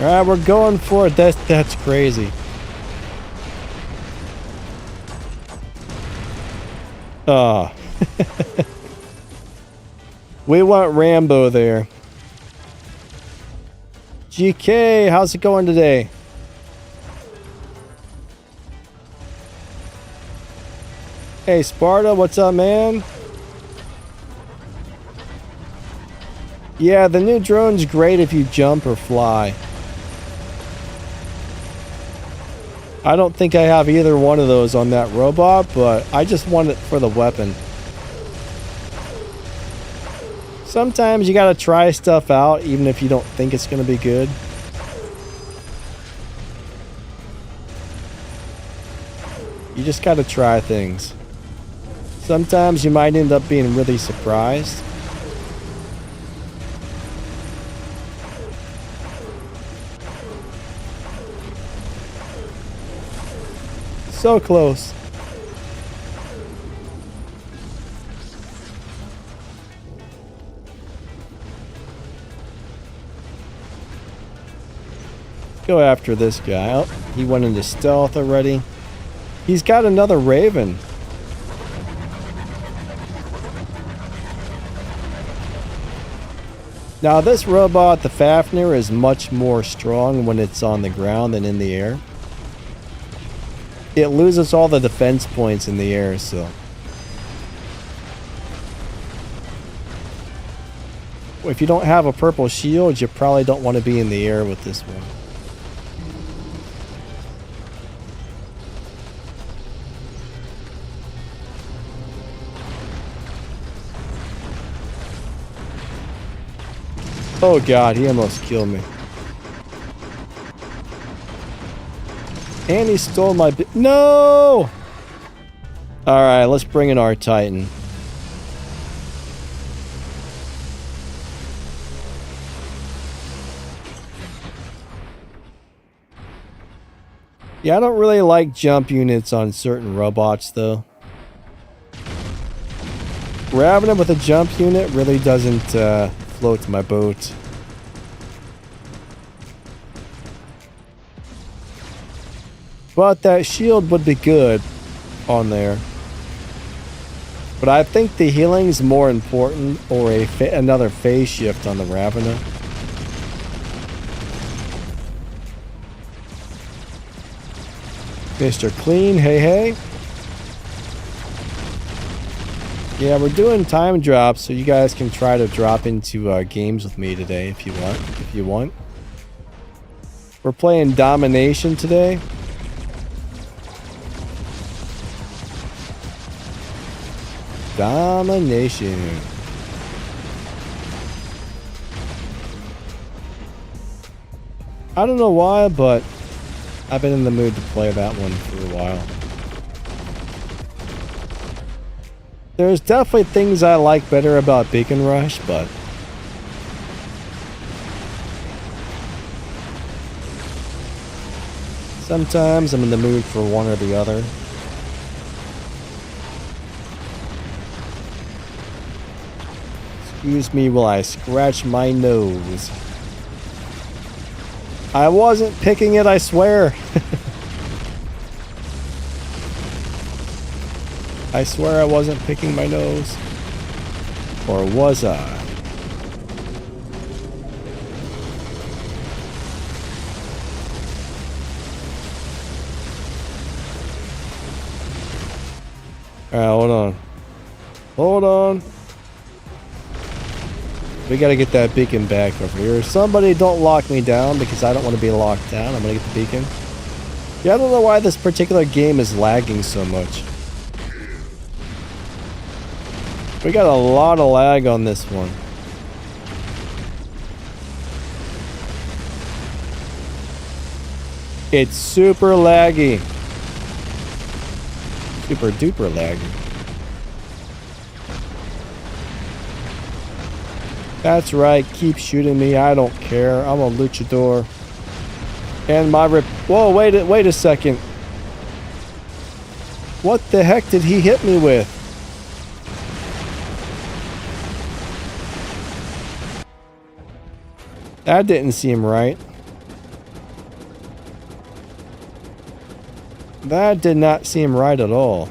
Alright, we're going for it. That's crazy. Oh. We want Rambo there. GK, how's it going today? Hey, Sparta, what's up, man? Yeah, the new drone's great if you jump or fly. I don't think I have either one of those on that robot, but I just want it for the weapon. Sometimes you gotta try stuff out, even if you don't think it's gonna be good. You just gotta try things. Sometimes you might end up being really surprised. So close. Go after this guy. Oh, he went into stealth already. He's got another Raven. Now this robot, the Fafnir, is much more strong when it's on the ground than in the air. It loses all the defense points in the air, so. If you don't have a purple shield, you probably don't want to be in the air with this one. Oh god, he almost killed me. And he stole my no! Alright, let's bring in our Titan. Yeah, I don't really like jump units on certain robots, though. Grabbing him with a jump unit really doesn't float my boat. But that shield would be good on there. But I think the healing's more important, or another phase shift on the Ravener. Mr. Clean, hey hey. Yeah, we're doing time drops, so you guys can try to drop into games with me today if you want. We're playing Domination today. Domination. I don't know why, but I've been in the mood to play that one for a while. There's definitely things I like better about Beacon Rush, but sometimes I'm in the mood for one or the other. Excuse me while I scratch my nose. I wasn't picking it, I swear. I swear I wasn't picking my nose. Or was I? Alright, hold on. Hold on. We gotta get that beacon back over here. Somebody don't lock me down because I don't want to be locked down. I'm gonna get the beacon. Yeah, I don't know why this particular game is lagging so much. We got a lot of lag on this one. It's super laggy. Super duper laggy. That's right, keep shooting me, I don't care. I'm a luchador. And my whoa, wait a second. What the heck did he hit me with? That didn't seem right. That did not seem right at all.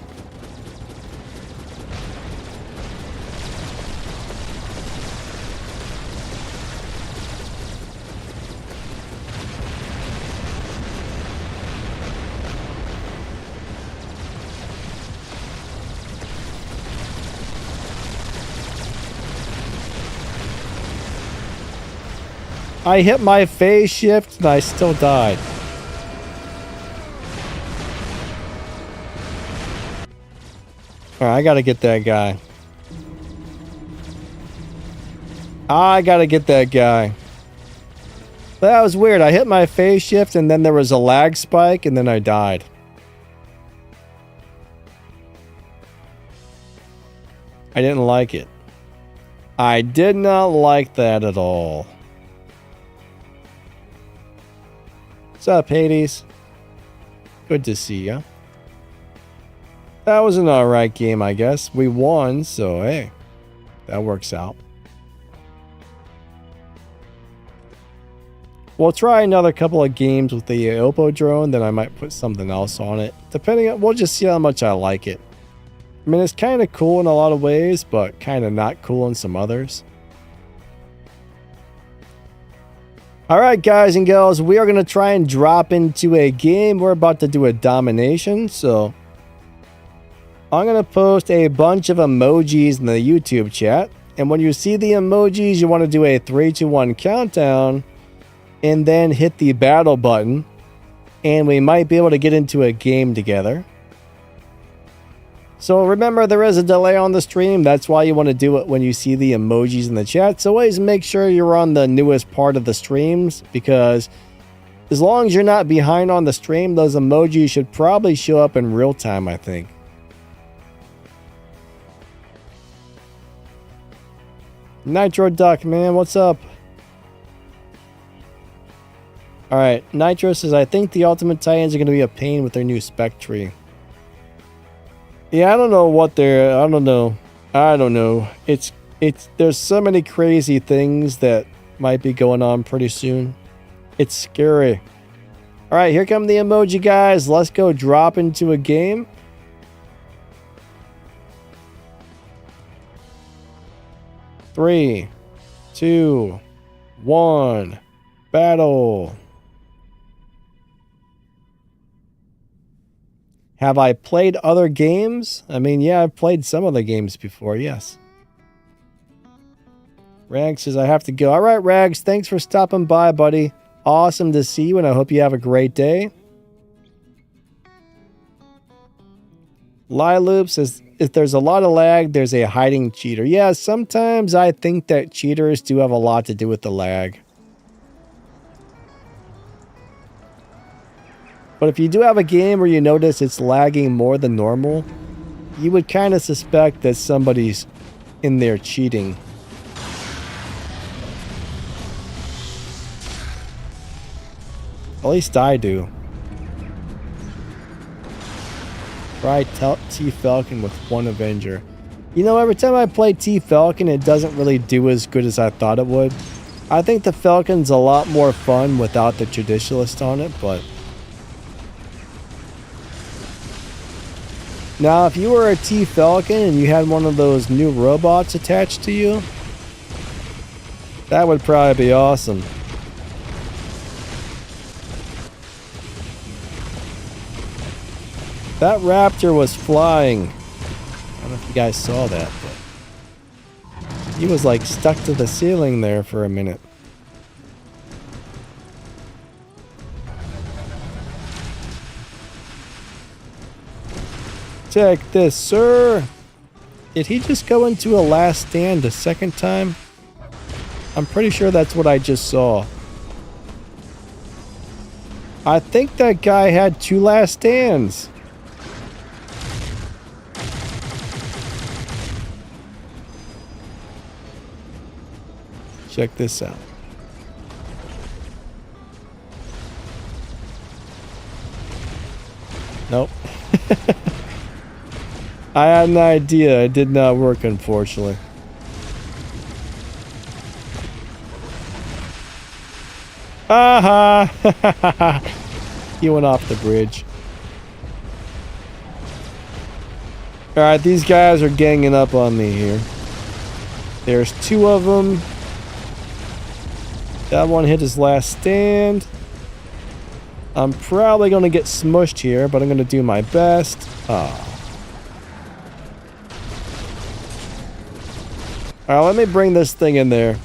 I hit my phase shift and I still died. Alright, I gotta get that guy. I gotta get that guy. That was weird. I hit my phase shift and then there was a lag spike and then I died. I didn't like it. I did not like that at all. What's up, Hades? Good to see ya. That was an alright game, I guess. We won, so hey, that works out. We'll try another couple of games with the Oppo drone, then I might put something else on it. Depending on, we'll just see how much I like it. I mean, it's kind of cool in a lot of ways, but kind of not cool in some others. Alright guys and girls, we are going to try and drop into a game. We're about to do a domination, so I'm going to post a bunch of emojis in the YouTube chat. And when you see the emojis, you want to do a 3, 2, 1 countdown and then hit the battle button. And we might be able to get into a game together. So remember, there is a delay on the stream. That's why you want to do it when you see the emojis in the chat. So always make sure you're on the newest part of the streams, because as long as you're not behind on the stream, those emojis should probably show up in real time, I think. Nitro Duck, man, what's up? Alright, Nitro says, I think the Ultimate Titans are going to be a pain with their new spec tree. Yeah, I don't know what they're... I don't know. There's so many crazy things that might be going on pretty soon. It's scary. Alright, here come the emoji guys. Let's go drop into a game. Three, 2, 1, battle. Have I played other games? I mean, yeah, I've played some other games before, yes. Rags says I have to go. All right, Rags, thanks for stopping by, buddy. Awesome to see you, and I hope you have a great day. Liloop says, if there's a lot of lag, there's a hiding cheater. Yeah, sometimes I think that cheaters do have a lot to do with the lag. But if you do have a game where you notice it's lagging more than normal, you would kind of suspect that somebody's in there cheating. At least I do. Try T-Falcon with one Avenger. You know, every time I play T-Falcon, it doesn't really do as good as I thought it would. I think the Falcon's a lot more fun without the Traditionalist on it, but... Now, if you were a T-Falcon and you had one of those new robots attached to you, that would probably be awesome. That raptor was flying. don't know if you guys saw that, but he was like stuck to the ceiling there for a minute. Check this, sir. Did he just go into a last stand a second time? I'm pretty sure that's what I just saw. I think that guy had 2 last stands. Check this out. Nope. I had an idea. It did not work, unfortunately. Aha! He went off the bridge. Alright, these guys are ganging up on me here. There's 2 of them. That one hit his last stand. I'm probably going to get smushed here, but I'm going to do my best. Ah. Alright, let me bring this thing in there.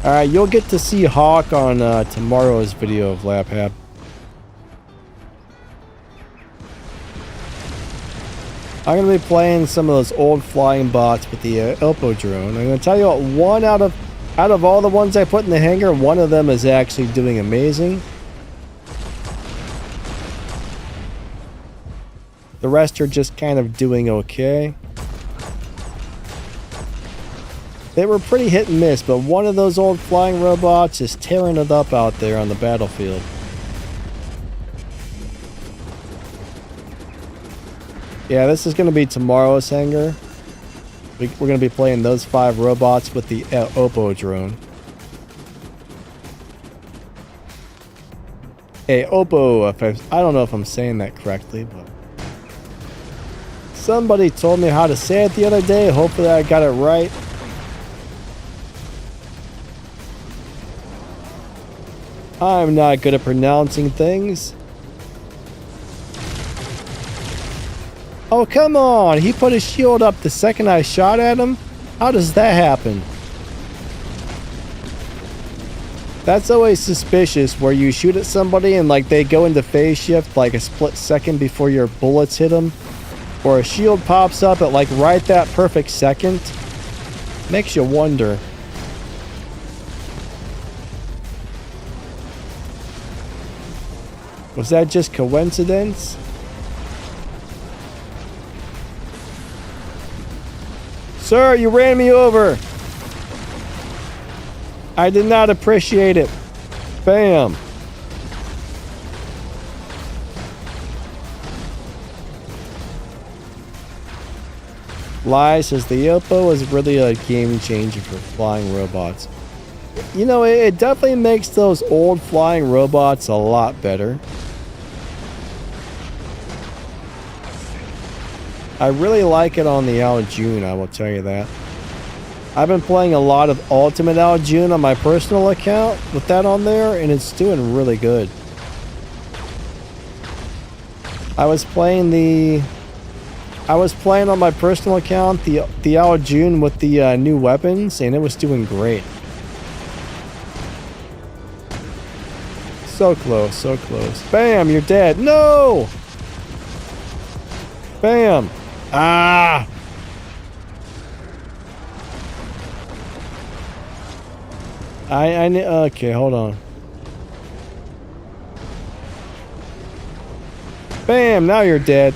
Alright, you'll get to see Hawk on tomorrow's video of Lap Hab. I'm going to be playing some of those old flying bots with the Elpo drone. I'm going to tell you what, one out of all the ones I put in the hangar, one of them is actually doing amazing. The rest are just kind of doing okay. They were pretty hit and miss, but one of those old flying robots is tearing it up out there on the battlefield. Yeah, this is going to be tomorrow's hangar. We're going to be playing those 5 robots with the Oppo drone. Hey, Oppo, I don't know if I'm saying that correctly, but somebody told me how to say it the other day. Hopefully I got it right. I'm not good at pronouncing things. Oh, come on. He put his shield up the second I shot at him? How does that happen? That's always suspicious, where you shoot at somebody and like they go into phase shift like a split second before your bullets hit them. Or a shield pops up at like right that perfect second. Makes you wonder. Was that just coincidence? Sir, you ran me over. I did not appreciate it. Bam. Lai says the Oppo is really a game changer for flying robots. You know, it definitely makes those old flying robots a lot better. I really like it on the Al June, I will tell you that. I've been playing a lot of Ultimate Al June on my personal account with that on there, and it's doing really good. I was playing on my personal account the Al June with the new weapons, and it was doing great. So close, so close. Bam, you're dead. No! Bam. Ah! Okay, hold on. Bam, now you're dead.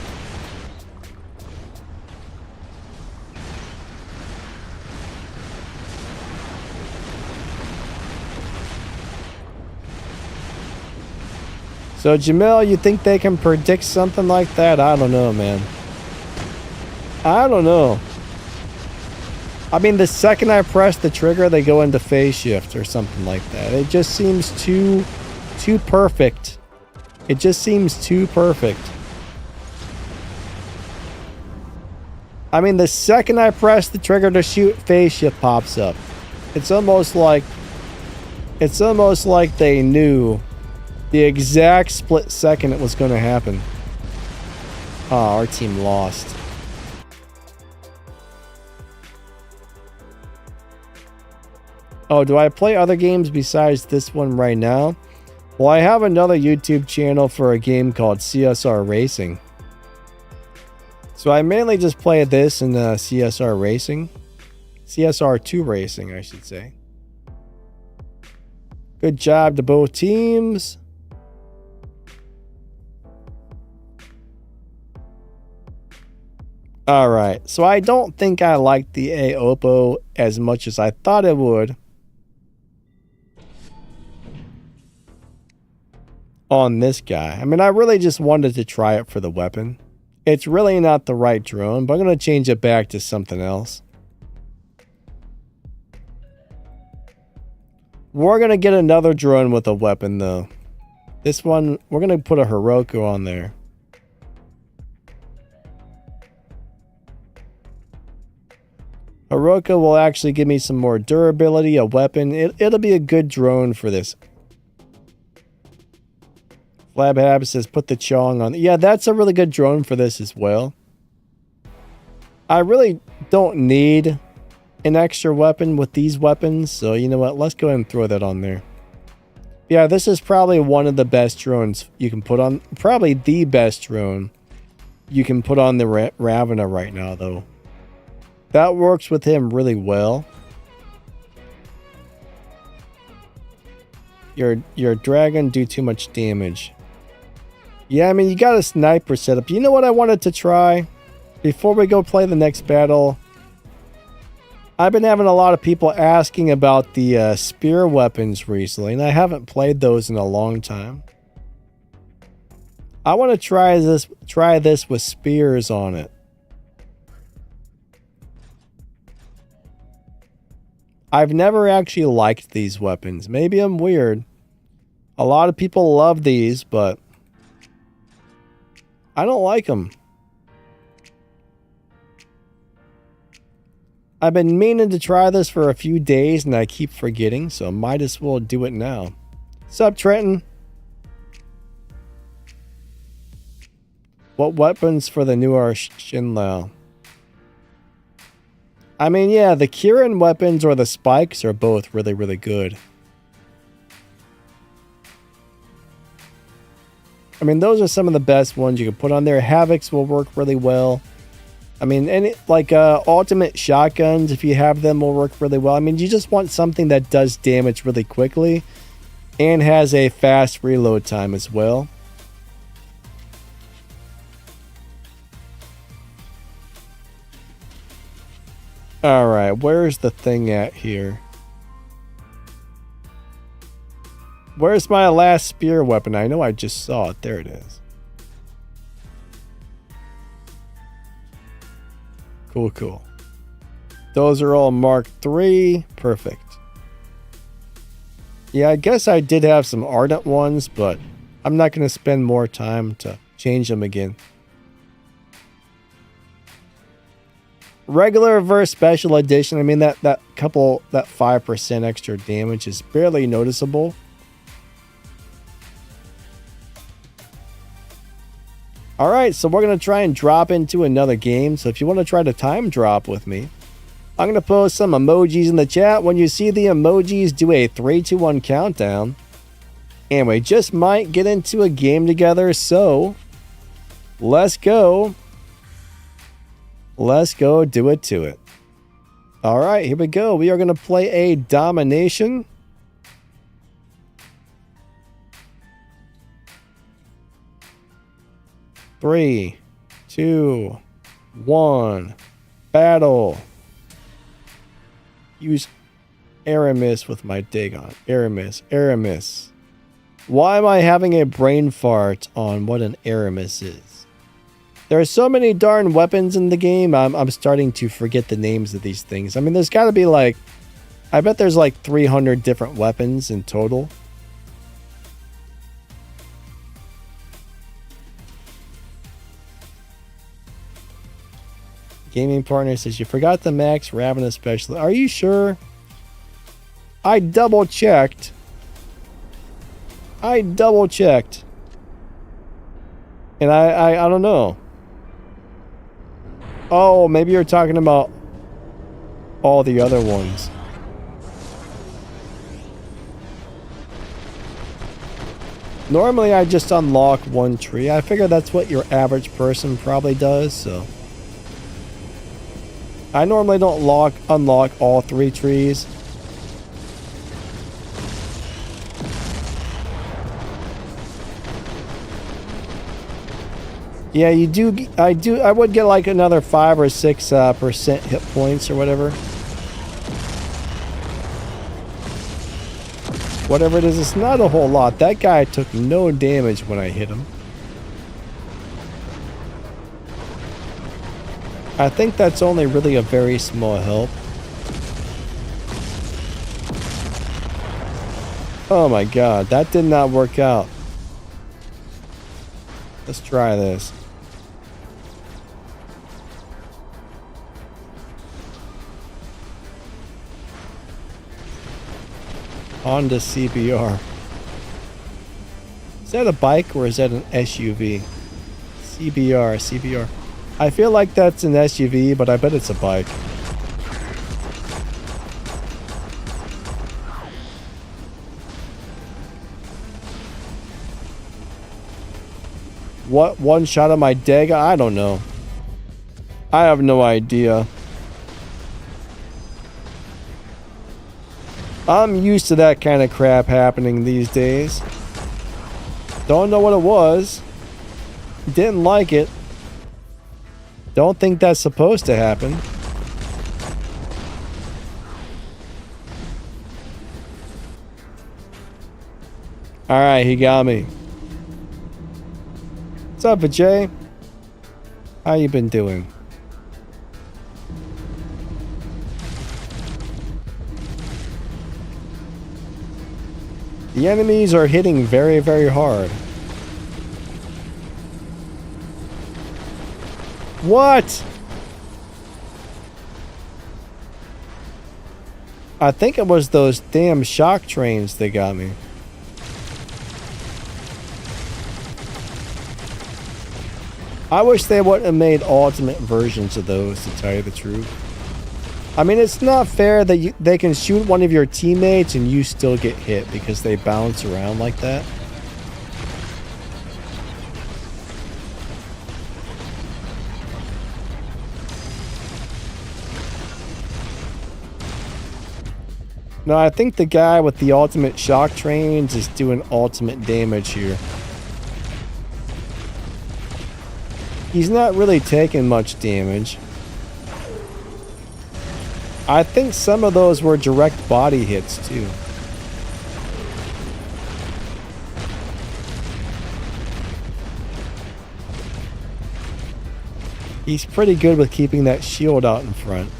So, Jamel, you think they can predict something like that? I don't know, man. I don't know. I mean, the second I press the trigger, they go into phase shift or something like that. It just seems too perfect. It just seems too perfect. I mean, the second I press the trigger to shoot, phase shift pops up. It's almost like they knew the exact split second it was going to happen. Oh, our team lost. Oh, do I play other games besides this one right now? Well, I have another YouTube channel for a game called CSR Racing. So I mainly just play this in CSR Racing. CSR 2 Racing, I should say. Good job to both teams. Alright, so I don't think I liked the AOPO as much as I thought it would on this guy. I mean, I really just wanted to try it for the weapon. It's really not the right drone, but I'm going to change it back to something else. We're going to get another drone with a weapon, though. This one, we're going to put a Hiroko on there. Hiroko will actually give me some more durability, a weapon. It'll be a good drone for this. Flabhab says put the Chong on. Yeah, that's a really good drone for this as well. I really don't need an extra weapon with these weapons, so you know what? Let's go ahead and throw that on there. Yeah, this is probably one of the best drones you can put on. Probably the best drone you can put on the Ravana right now, though. That works with him really well. Your dragon do too much damage. Yeah, I mean, you got a sniper setup. You know what I wanted to try? Before we go play the next battle, I've been having a lot of people asking about the spear weapons recently, and I haven't played those in a long time. I want to try this with spears on it. I've never actually liked these weapons. Maybe I'm weird. A lot of people love these, but I don't like them. I've been meaning to try this for a few days and I keep forgetting, so might as well do it now. Sup, Trenton? What weapons for the newer Shinlao? I mean, yeah, the Kirin weapons or the spikes are both really, really good. I mean, those are some of the best ones you can put on there. Havocs will work really well. I mean, any like ultimate shotguns, if you have them, will work really well. I mean, you just want something that does damage really quickly and has a fast reload time as well. Alright, where's the thing at here? Where's my last spear weapon? I know I just saw it. There it is. Cool, cool. Those are all Mark III. Perfect. Yeah, I guess I did have some Ardent ones, but I'm not going to spend more time to change them again. Regular versus special edition, I mean, that 5% extra damage is barely noticeable. Alright, so we're going to try and drop into another game. So if you want to try to time drop with me, I'm going to post some emojis in the chat. When you see the emojis, do a 3, 2, 1 countdown. And we just might get into a game together, so let's go. Let's go do it to it. All right, here we go. We are going to play a domination. Three, 2, 1, battle. Use Aramis with my Dagon. Aramis. Why am I having a brain fart on what an Aramis is? There are so many darn weapons in the game, I'm starting to forget the names of these things. I mean, there's got to be like, I bet there's like 300 different weapons in total. Gaming partner says, you forgot the max ravenous special. Are you sure? I double checked. And I don't know. Oh, maybe you're talking about all the other ones. Normally I just unlock one tree. I figure that's what your average person probably does, so. I normally don't unlock all 3 trees. Yeah, you do. I would get like another 5 or 6% hit points or whatever. Whatever it is, it's not a whole lot. That guy took no damage when I hit him. I think that's only really a very small help. Oh my god, that did not work out. Let's try this. Honda CBR. Is that a bike or is that an SUV? CBR. I feel like that's an SUV, but I bet it's a bike. What, one shot of my Dega? I don't know. I have no idea. I'm used to that kind of crap happening these days. Don't know what it was. Didn't like it. Don't think that's supposed to happen. Alright, he got me. What's up, Vijay? How you been doing? The enemies are hitting very, very hard. What? I think it was those damn shock trains that got me. I wish they wouldn't have made ultimate versions of those, to tell you the truth. I mean, it's not fair that they can shoot one of your teammates and you still get hit because they bounce around like that. No, I think the guy with the ultimate shock trains is doing ultimate damage here. He's not really taking much damage. I think some of those were direct body hits too. He's pretty good with keeping that shield out in front.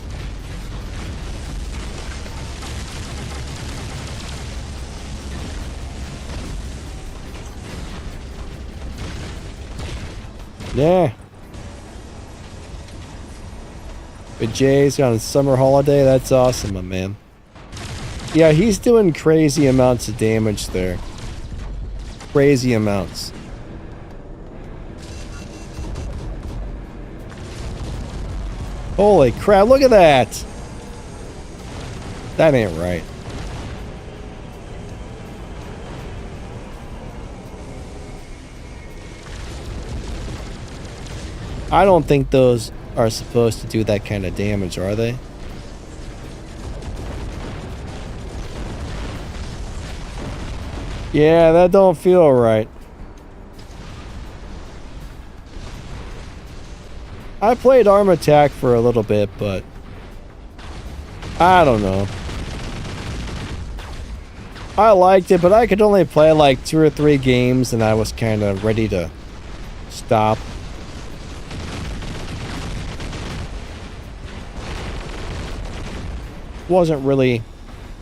Yeah. But Jay's on a summer holiday. That's awesome, my man. Yeah, he's doing crazy amounts of damage there. Crazy amounts. Holy crap, look at that! That ain't right. I don't think those are supposed to do that kind of damage, are they? Yeah, that don't feel right. I played Arm Attack for a little bit, but I don't know. I liked it, but I could only play like 2 or 3 games and I was kind of ready to stop. Wasn't really...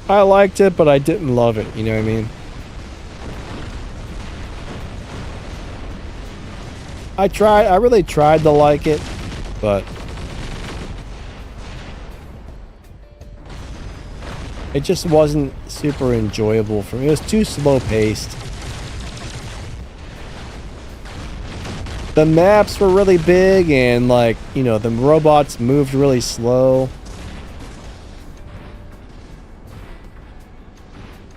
I liked it, but I didn't love it, you know what I mean? I really tried to like it, but It just wasn't super enjoyable for me. It was too slow paced. The maps were really big and like, you know, the robots moved really slow.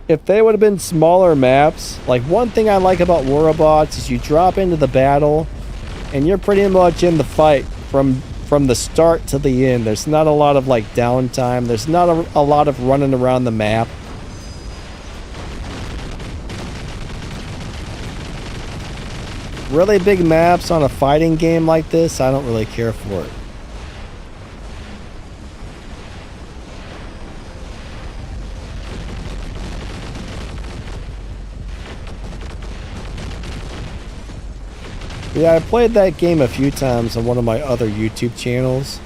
If they would have been smaller maps, like one thing I like about War Robots is you drop into the battle and you're pretty much in the fight from the start to the end. There's not a lot of like downtime. There's not a lot of running around the map. Really big maps on a fighting game like this, I don't really care for it. Yeah, I played that game a few times on one of my other YouTube channels.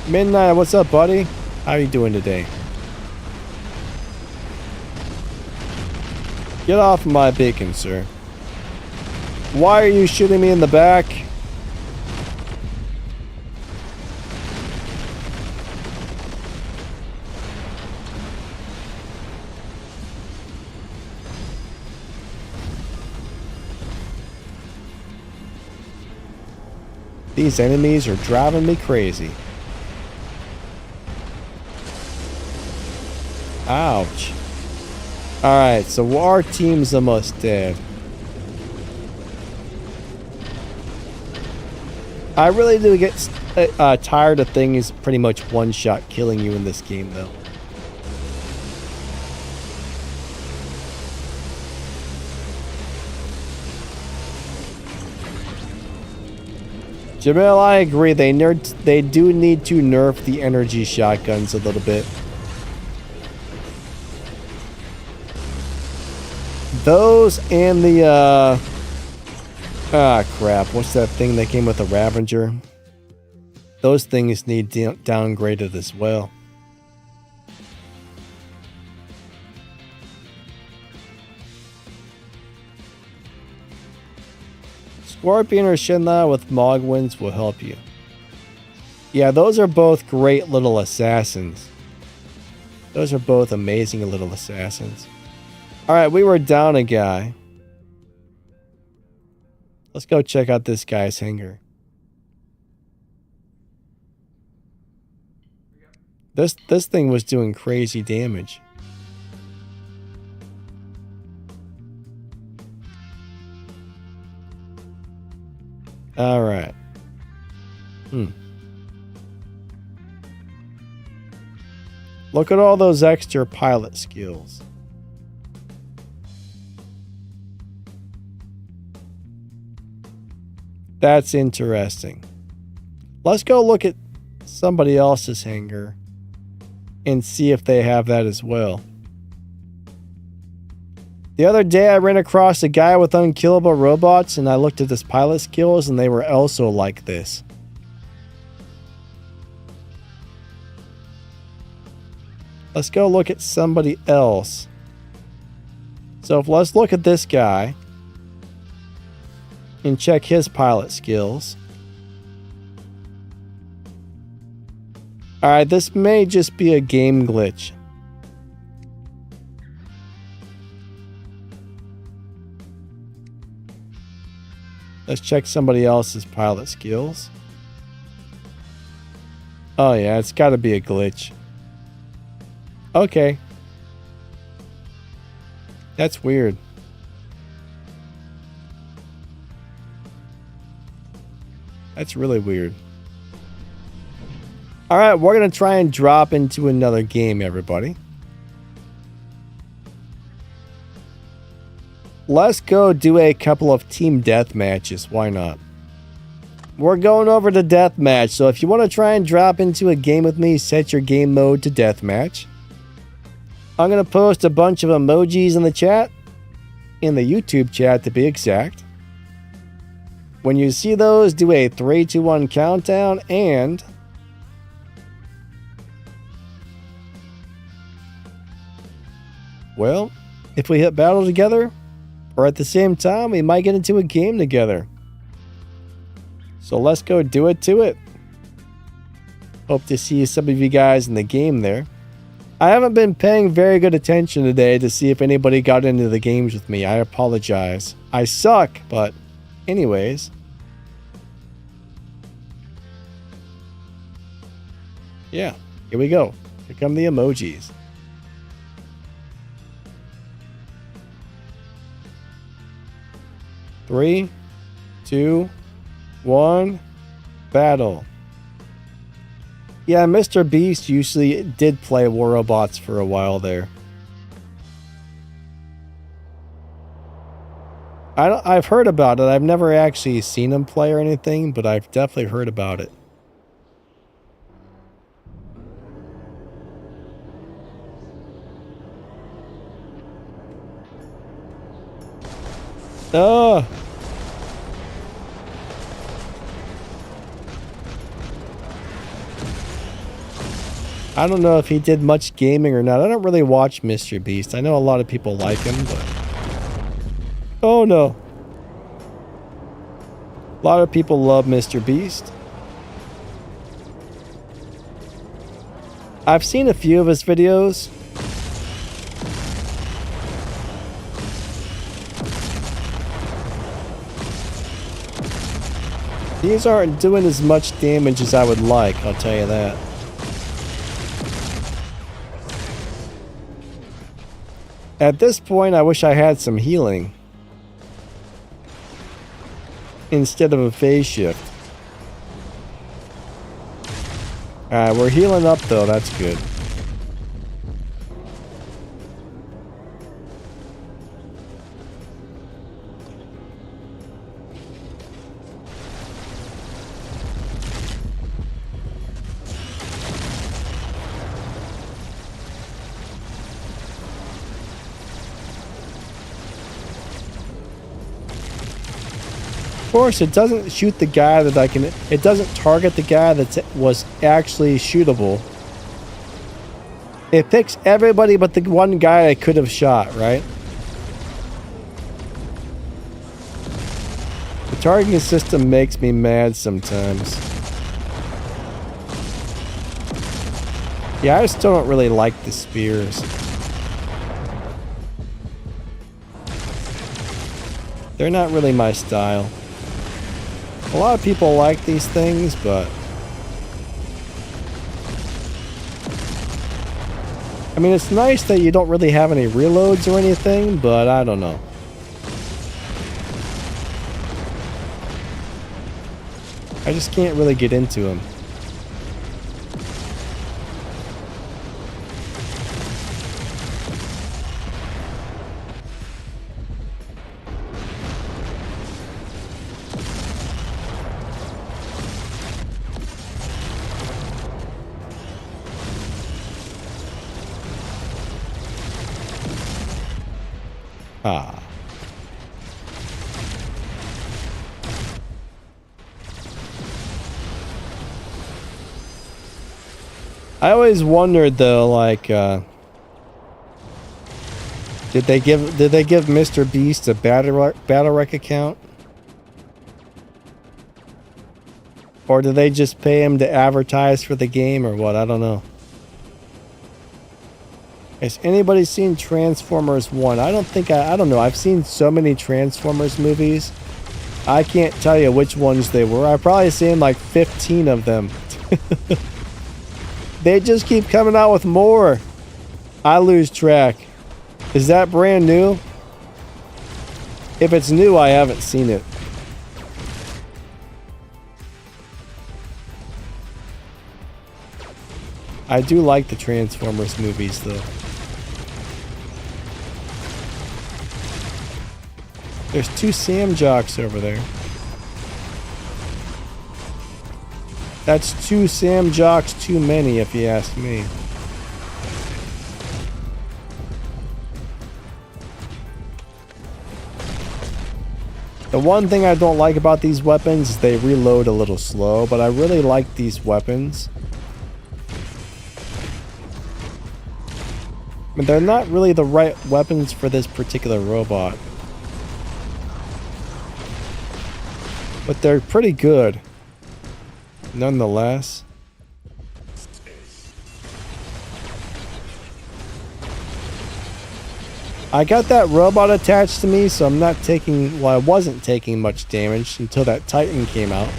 Midnight, what's up, buddy? How are you doing today? Get off my beacon, sir. Why are you shooting me in the back? These enemies are driving me crazy. Ouch. Alright, so our team's almost dead. I really do get tired of things pretty much one-shot killing you in this game, though. Jamil, I agree. They do need to nerf the energy shotguns a little bit. Those and the crap. What's that thing that came with the Ravager? Those things need downgraded as well. Scorpion or Shinla with Mogwins will help you. Yeah, those are both great little assassins. Those are both amazing little assassins. Alright, we were down a guy. Let's go check out this guy's hangar. This thing was doing crazy damage. Alright. Look at all those extra pilot skills. That's interesting. Let's go look at somebody else's hangar and see if they have that as well. The other day I ran across a guy with unkillable robots and I looked at his pilot skills and they were also like this. Let's go look at somebody else. So let's look at this guy and check his pilot skills. Alright, this may just be a game glitch. Let's check somebody else's pilot skills. Oh yeah, it's gotta be a glitch. Okay. That's weird. That's really weird. Alright, we're going to try and drop into another game, everybody. Let's go do a couple of team death matches. Why not? We're going over to deathmatch, so if you want to try and drop into a game with me, set your game mode to deathmatch. I'm going to post a bunch of emojis in the chat, in the YouTube chat to be exact. When you see those, do a 3, 2, 1 countdown and... well, if we hit battle together, or at the same time, we might get into a game together. So let's go do it to it. Hope to see some of you guys in the game there. I haven't been paying very good attention today to see if anybody got into the games with me. I apologize. I suck, but anyways. Yeah, here we go. Here come the emojis. Three, 2, 1, battle. Yeah, Mr. Beast usually did play War Robots for a while there. I've heard about it. I've never actually seen him play or anything, but I've definitely heard about it. Oh! I don't know if he did much gaming or not. I don't really watch Mr. Beast. I know a lot of people like him, but... Oh no. A lot of people love Mr. Beast. I've seen a few of his videos. These aren't doing as much damage as I would like, I'll tell you that. At this point, I wish I had some healing instead of a phase shift. Alright, we're healing up though, that's good. Of course, it doesn't shoot the guy that I can... It doesn't target the guy that was actually shootable. It picks everybody but the one guy I could have shot, right? The targeting system makes me mad sometimes. Yeah, I still don't really like the spears. They're not really my style. A lot of people like these things, but... I mean, it's nice that you don't really have any reloads or anything, but I don't know. I just can't really get into them. Ah. I always wondered though, like, did they give Mr. Beast a battle wreck account? Or did they just pay him to advertise for the game or what? I don't know. Has anybody seen Transformers 1? I don't know. I've seen so many Transformers movies. I can't tell you which ones they were. I've probably seen like 15 of them. They just keep coming out with more. I lose track. Is that brand new? If it's new, I haven't seen it. I do like the Transformers movies though. There's 2 Sam Jocks over there. That's 2 Sam Jocks too many, if you ask me. The one thing I don't like about these weapons is they reload a little slow, but I really like these weapons. I mean, they're not really the right weapons for this particular robot. But they're pretty good, nonetheless. I got that robot attached to me, so I'm not taking... Well, I wasn't taking much damage until that Titan came out.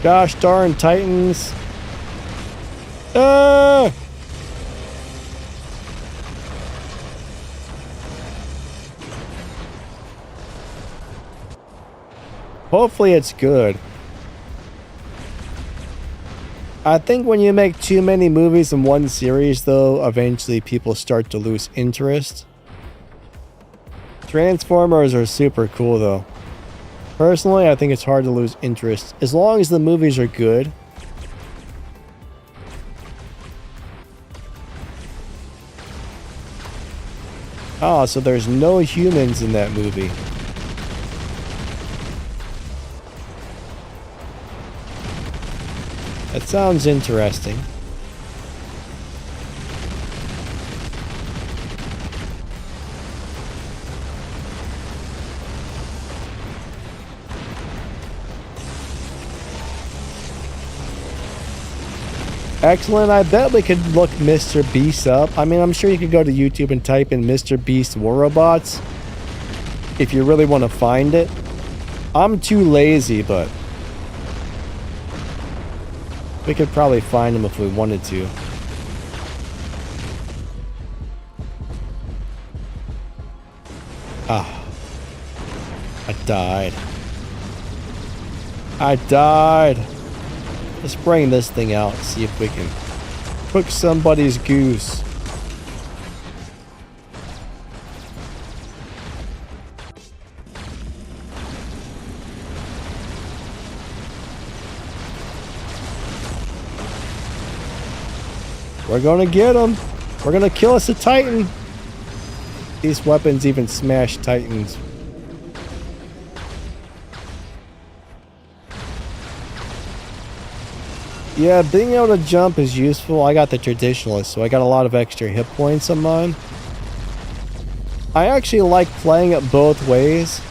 Gosh darn Titans. Ah! Hopefully it's good. I think when you make too many movies in one series, though, eventually people start to lose interest. Transformers are super cool, though. Personally, I think it's hard to lose interest, as long as the movies are good. Oh, so there's no humans in that movie. That sounds interesting. Excellent. I bet we could look Mr. Beast up. I mean, I'm sure you could go to YouTube and type in Mr. Beast War Robots if you really want to find it. I'm too lazy, but we could probably find them if we wanted to. Ah. I died. I died. Let's bring this thing out and see if we can cook somebody's goose. We're gonna get him. We're gonna kill us a Titan. These weapons even smash Titans. Yeah, being able to jump is useful. I got the Traditionalist, so I got a lot of extra hit points on mine. I actually like playing it both ways.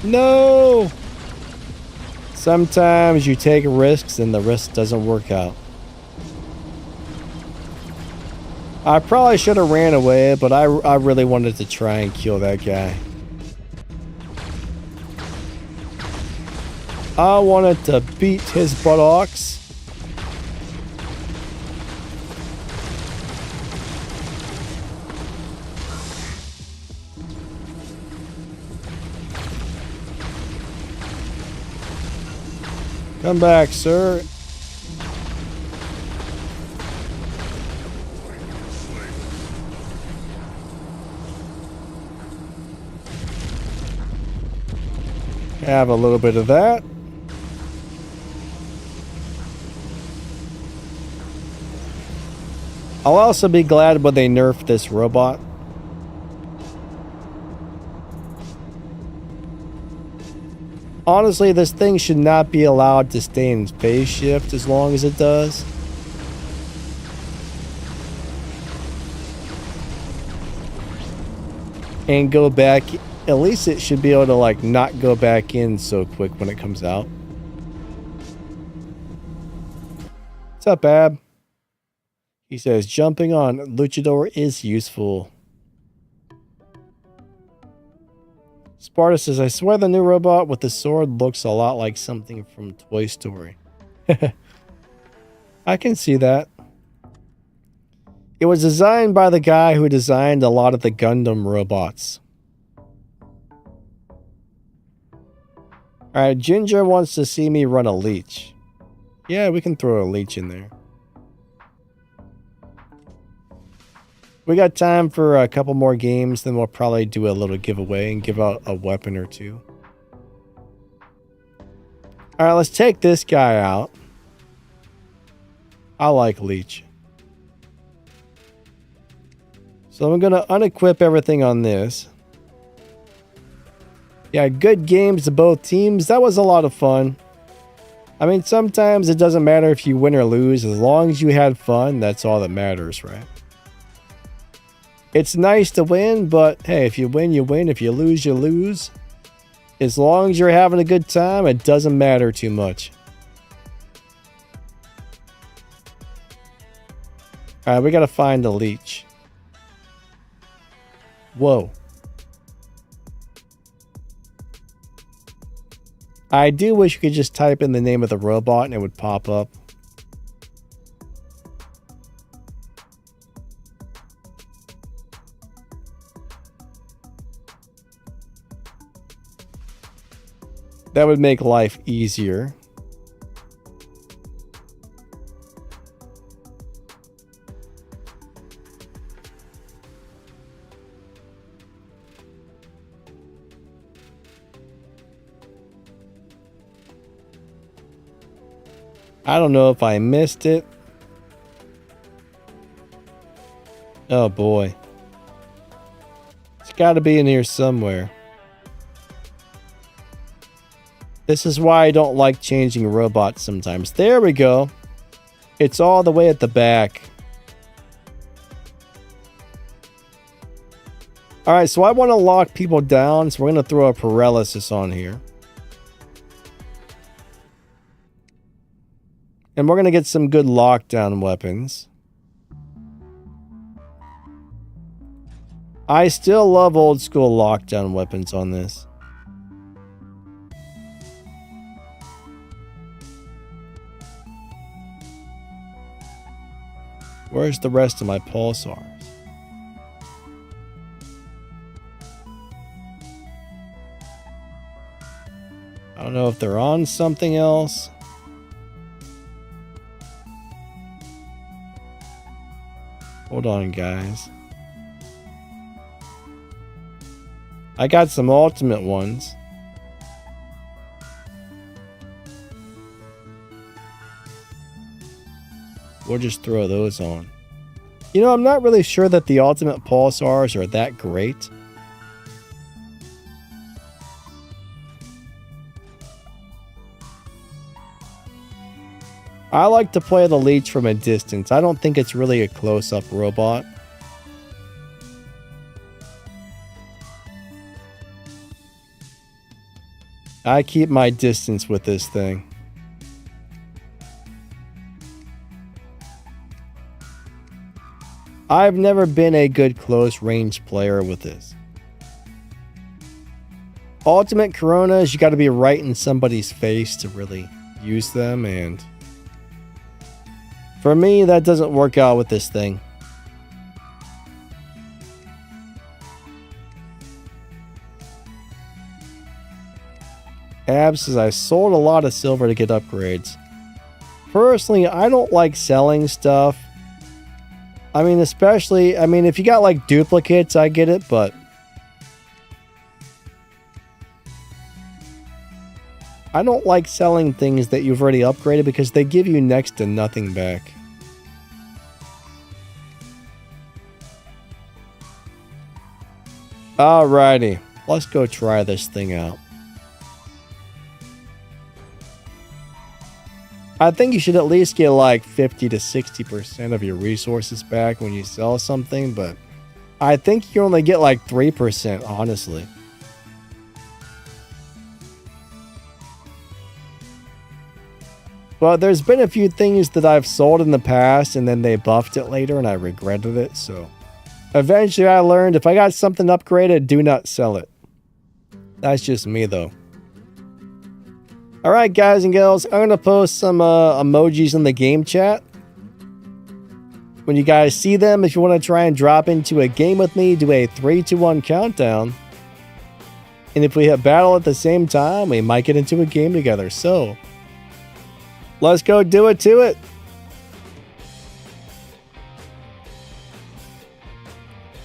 No! Sometimes you take risks and the risk doesn't work out. I probably should have ran away, but I really wanted to try and kill that guy. I wanted to beat his buttocks. Come back, sir. Have a little bit of that. I'll also be glad when they nerf this robot. Honestly, this thing should not be allowed to stay in phase shift as long as it does. And go back. At least it should be able to, like, not go back in so quick when it comes out. What's up, Ab? He says, jumping on Luchador is useful. Sparta says, I swear the new robot with the sword looks a lot like something from Toy Story. I can see that. It was designed by the guy who designed a lot of the Gundam robots. Alright, Ginger wants to see me run a leech. Yeah, we can throw a leech in there. We got time for a couple more games, then we'll probably do a little giveaway and give out a weapon or two. Alright, let's take this guy out. I like Leech. So I'm going to unequip everything on this. Yeah, good games to both teams. That was a lot of fun. I mean, sometimes it doesn't matter if you win or lose. As long as you had fun, that's all that matters, right? It's nice to win, but hey, if you win, you win. If you lose, you lose. As long as you're having a good time, it doesn't matter too much. Alright, we gotta find a leech. Whoa. I do wish you could just type in the name of the robot and it would pop up. That would make life easier. I don't know if I missed it. Oh boy. It's got to be in here somewhere. This is why I don't like changing robots sometimes. There we go. It's all the way at the back. Alright, so I want to lock people down, so we're going to throw a paralysis on here. And we're going to get some good lockdown weapons. I still love old school lockdown weapons on this. Where's the rest of my pulsars? I don't know if they're on something else. Hold on, guys. I got some ultimate ones. We'll just throw those on. You know, I'm not really sure that the ultimate pulsars are that great. I like to play the leech from a distance. I don't think it's really a close-up robot. I keep my distance with this thing. I've never been a good close-range player with this. Ultimate Coronas, you got to be right in somebody's face to really use them, and for me, that doesn't work out with this thing. Ab says, I sold a lot of silver to get upgrades. Personally, I don't like selling stuff. I mean, especially, if you got like duplicates, I get it, but I don't like selling things that you've already upgraded because they give you next to nothing back. Alrighty, let's go try this thing out. I think you should at least get like 50 to 60% of your resources back when you sell something, but I think you only get like 3%, honestly. But there's been a few things that I've sold in the past and then they buffed it later and I regretted it, so eventually I learned if I got something upgraded, do not sell it. That's just me though. Alright guys and girls, I'm going to post some emojis in the game chat. When you guys see them, if you want to try and drop into a game with me, do a 3, 2, 1 countdown. And if we hit battle at the same time, we might get into a game together. So, let's go do it to it.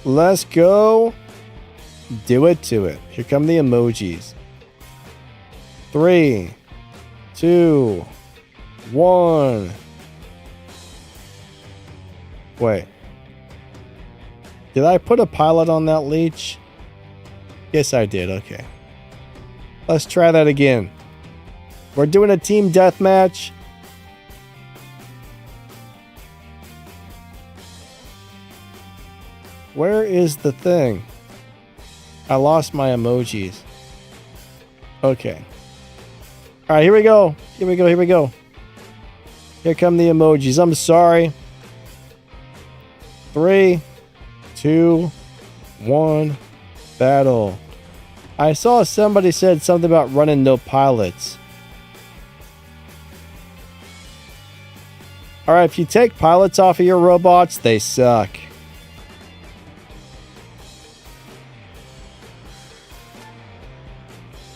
Let's go do it to it. Here come the emojis. 3, 2, 1. Wait. Did I put a pilot on that leech? Yes, I did. Okay. Let's try that again. We're doing a team deathmatch. Where is the thing? I lost my emojis. Okay. All right, here we go. Here we go. Here we go. Here come the emojis. I'm sorry. 3, 2, 1, battle. I saw somebody said something about running no pilots. Alright, if you take pilots off of your robots, they suck.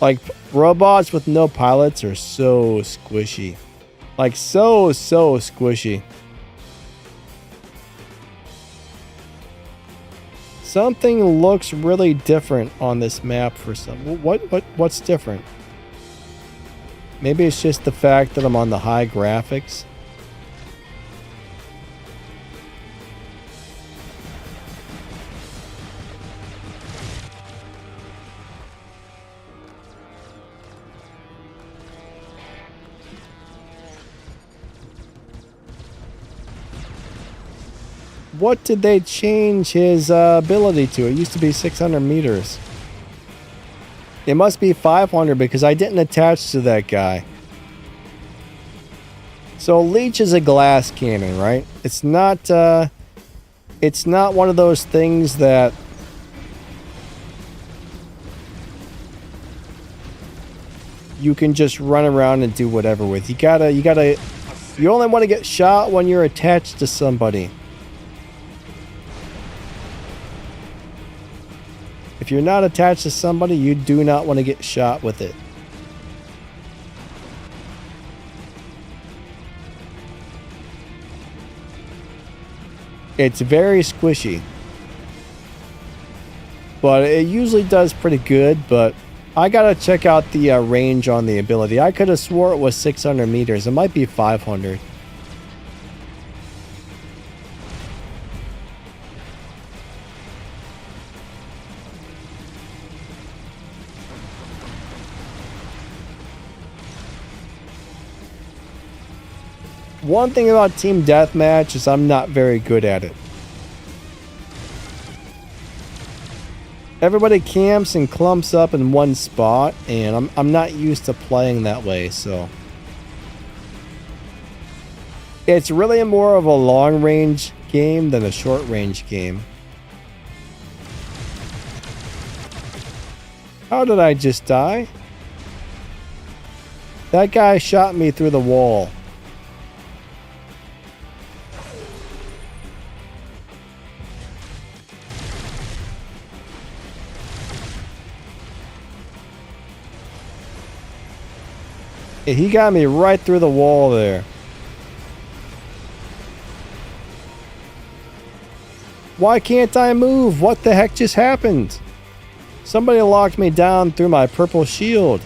Like, robots with no pilots are so squishy. Like, so squishy. Something looks really different on this map for some. What's different? Maybe it's just the fact that I'm on the high graphics. What did they change his ability to? It used to be 600 meters. It must be 500 because I didn't attach to that guy. So Leech is a glass cannon, right? It's not one of those things that you can just run around and do whatever with. You only want to get shot when you're attached to somebody. If you're not attached to somebody, you do not want to get shot with it. It's very squishy. But it usually does pretty good, but I gotta check out the range on the ability. I could have swore it was 600 meters. It might be 500. One thing about Team Deathmatch is I'm not very good at it. Everybody camps and clumps up in one spot, and I'm not used to playing that way, so. It's really more of a long-range game than a short-range game. How did I just die? That guy shot me through the wall. He got me right through the wall there. Why can't I move? What the heck just happened? Somebody locked me down through my purple shield.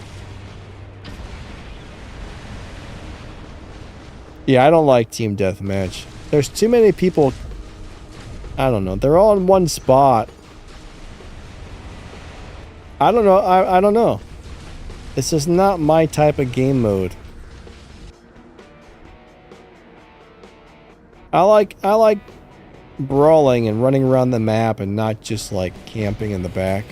Yeah, I don't like Team Deathmatch. There's too many people. I don't know. They're all in one spot. I don't know. I don't know. This is not my type of game mode. I like brawling and running around the map and not just like camping in the back.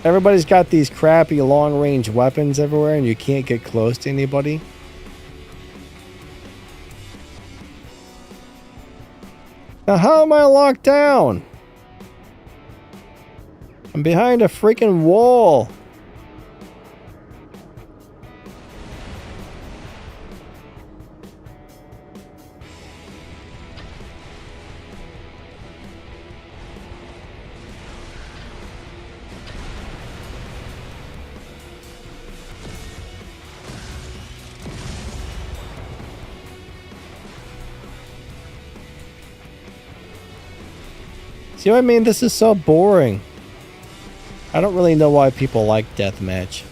Everybody's got these crappy long-range weapons everywhere and you can't get close to anybody. Now how am I locked down? I'm behind a freaking wall. See what I mean? This is so boring. I don't really know why people like deathmatch.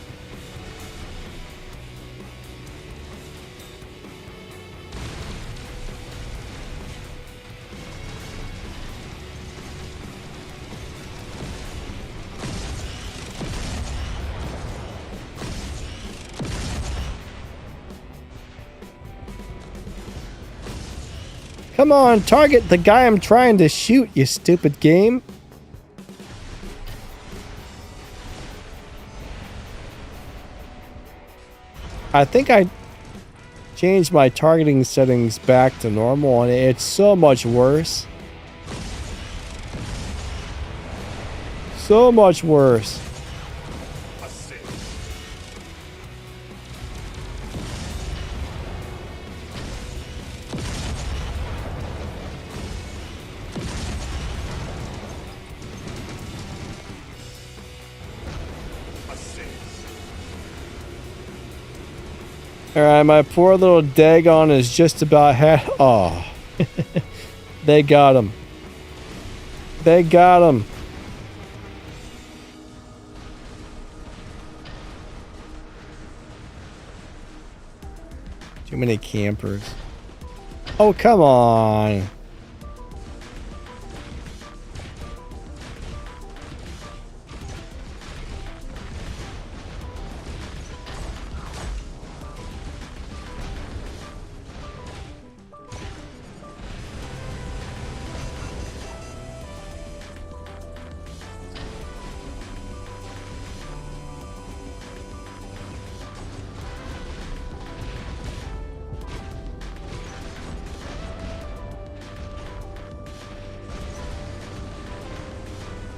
Come on, target the guy I'm trying to shoot, you stupid game. I think I changed my targeting settings back to normal and it's so much worse. So much worse. Alright, my poor little Dagon is just about had. Oh. They got him. They got him. Too many campers. Oh, come on.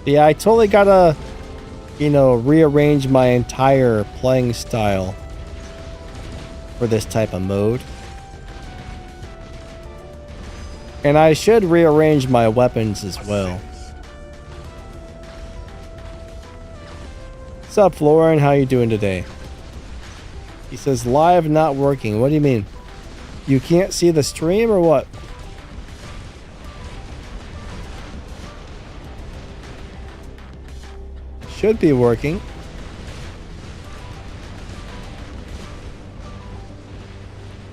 Yeah, I totally gotta, you know, rearrange my entire playing style for this type of mode. And I should rearrange my weapons as well. What's up, Florin? How you doing today? He says live not working. What do you mean? You can't see the stream or what? Should be working.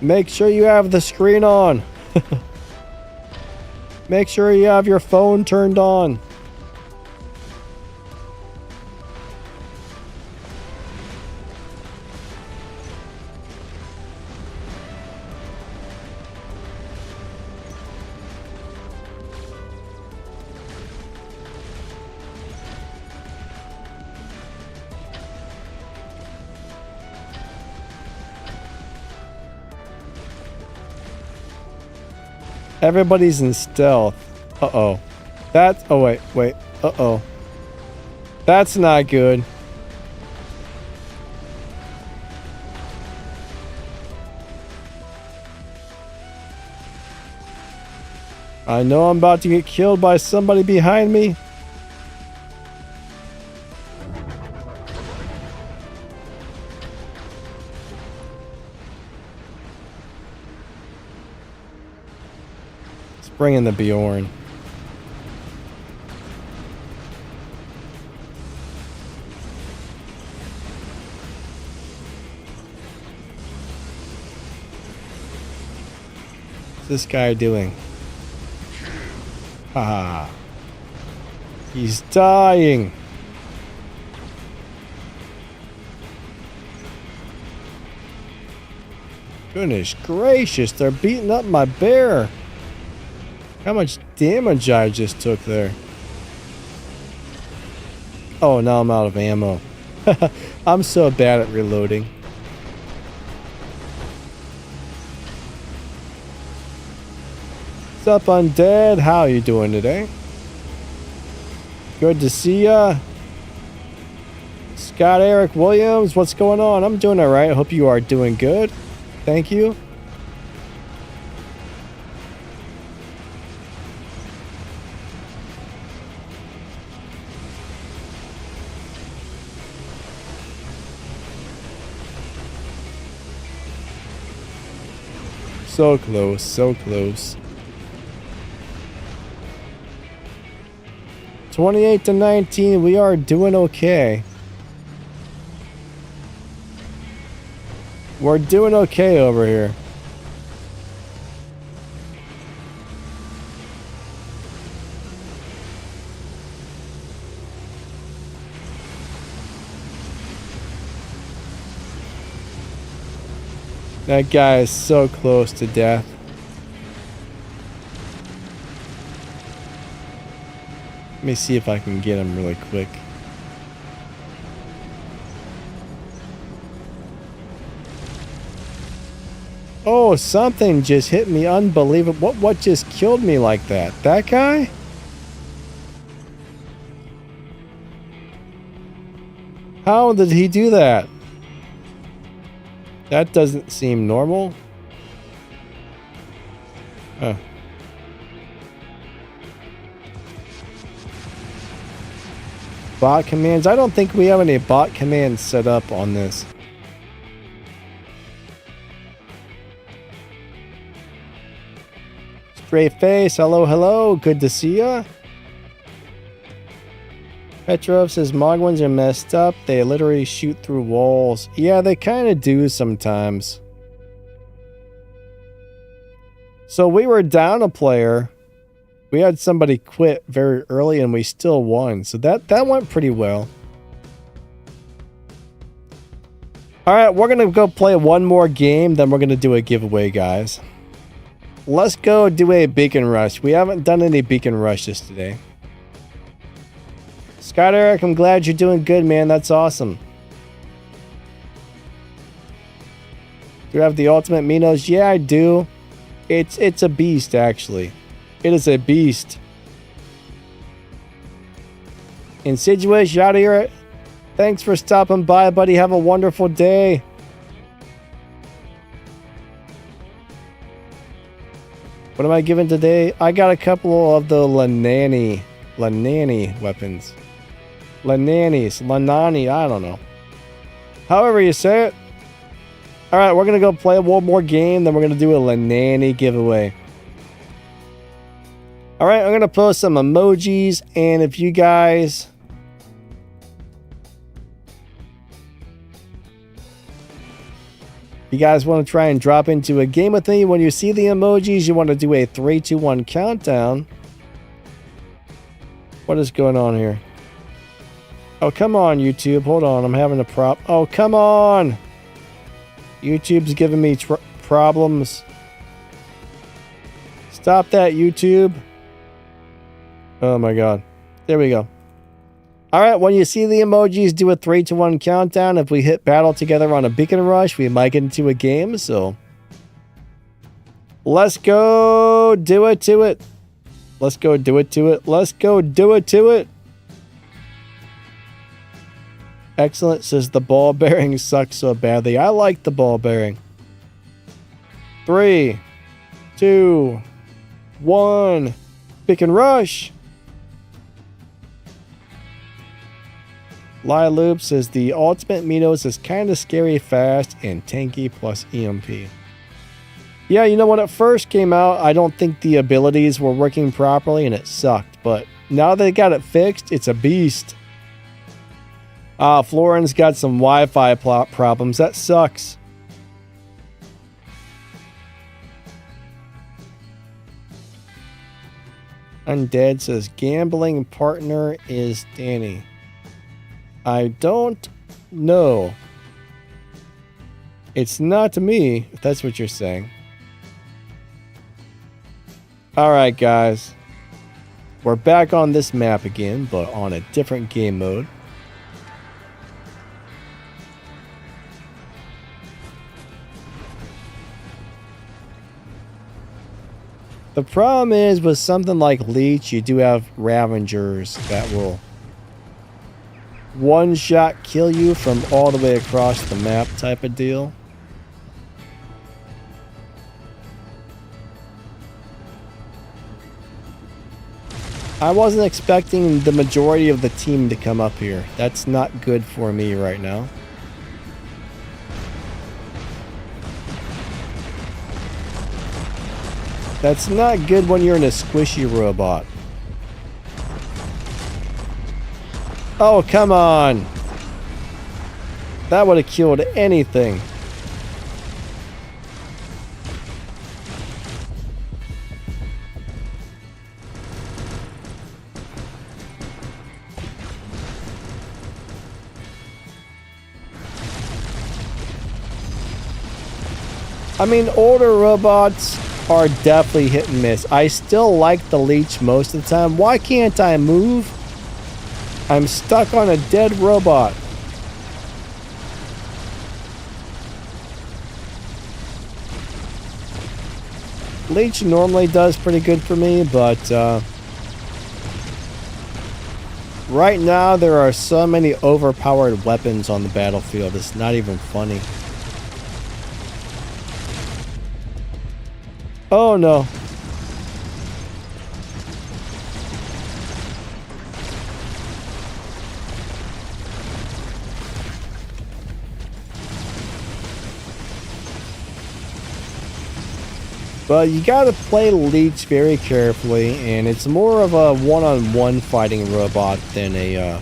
Make sure you have the screen on. Make sure you have your phone turned on. Everybody's in stealth. Uh-oh. Oh, wait. Uh-oh. That's not good. I know I'm about to get killed by somebody behind me. Bring in the Bjorn. What's this guy doing? Haha. He's dying. Goodness gracious, they're beating up my bear. How much damage I just took there. Oh, now I'm out of ammo. I'm so bad at reloading. What's up, Undead? How you doing today? Good to see ya. Scott Eric Williams, what's going on? I'm doing alright. I hope you are doing good. Thank you. So close, so close. 28-19, we are doing okay. We're doing okay over here. That guy is so close to death. Let me see if I can get him really quick. Oh, something just hit me. Unbelievable. What just killed me like that? That guy? How did he do that? That doesn't seem normal. Oh. Bot commands. I don't think we have any bot commands set up on this. Straight face. Hello, hello. Good to see ya. Petrov says Mogwins are messed up. They literally shoot through walls. Yeah, they kind of do sometimes. So we were down a player. We had somebody quit very early and we still won. So that went pretty well. All right, we're going to go play one more game. Then we're going to do a giveaway, guys. Let's go do a beacon rush. We haven't done any beacon rushes today. Scott Eric, I'm glad you're doing good, man. That's awesome. Do you have the ultimate Minos? Yeah, I do. It's a beast, actually. It is a beast. Insidious, you out of here. Thanks for stopping by, buddy. Have a wonderful day. What am I giving today? I got a couple of the Lanani weapons. Lanani, I don't know. However you say it. Alright, we're going to go play one more game, then we're going to do a Lanani giveaway. Alright, I'm going to post some emojis, and if you guys... you guys want to try and drop into a game with me, when you see the emojis, you want to do a 3, 2, 1 countdown. What is going on here? Oh, come on, YouTube. Hold on. I'm having a problem. Oh, come on. YouTube's giving me problems. Stop that, YouTube. Oh, my God. There we go. All right. When you see the emojis, do a 3, 2, 1 countdown. If we hit battle together on a beacon rush, we might get into a game. So let's go do it to it. Let's go do it to it. Let's go do it to it. Excellent, says the ball bearing sucks so badly. I like the ball bearing. 3, 2, 1. Pick and rush. Loop says the ultimate Minos is kind of scary fast and tanky plus EMP. Yeah, you know, when it first came out, I don't think the abilities were working properly and it sucked. But now they got it fixed, it's a beast. Florin's got some Wi-Fi problems. That sucks. Undead says gambling partner is Danny. I don't know. It's not me, if that's what you're saying. Alright, guys. We're back on this map again, but on a different game mode. The problem is with something like Leech, you do have Ravengers that will one-shot kill you from all the way across the map type of deal. I wasn't expecting the majority of the team to come up here. That's not good for me right now. That's not good when you're in a squishy robot. Oh, come on. That would have killed anything. I mean, older robots are definitely hit and miss. I still like the leech most of the time. Why can't I move? I'm stuck on a dead robot. Leech normally does pretty good for me, but right now there are so many overpowered weapons on the battlefield. It's not even funny. Oh no. But you gotta play Leech very carefully, and it's more of a one-on-one fighting robot than a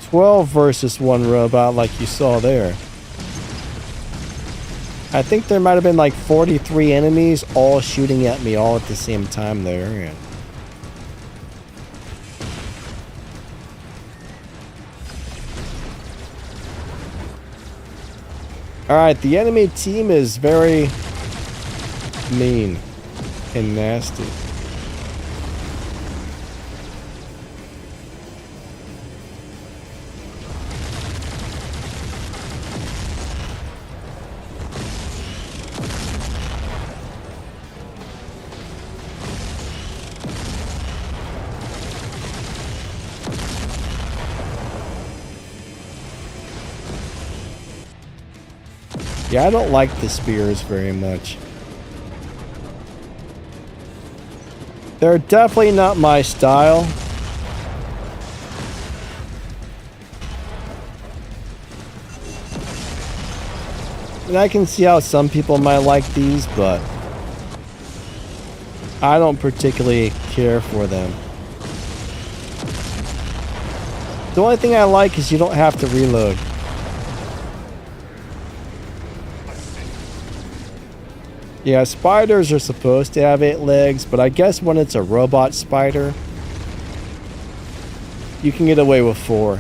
12 versus 1 robot like you saw there. I think there might have been like 43 enemies all shooting at me all at the same time there. And alright, the enemy team is very mean and nasty. Yeah, I don't like the spears very much. They're definitely not my style. And I can see how some people might like these, but I don't particularly care for them. The only thing I like is you don't have to reload. Yeah, spiders are supposed to have 8 legs, but I guess when it's a robot spider, you can get away with 4.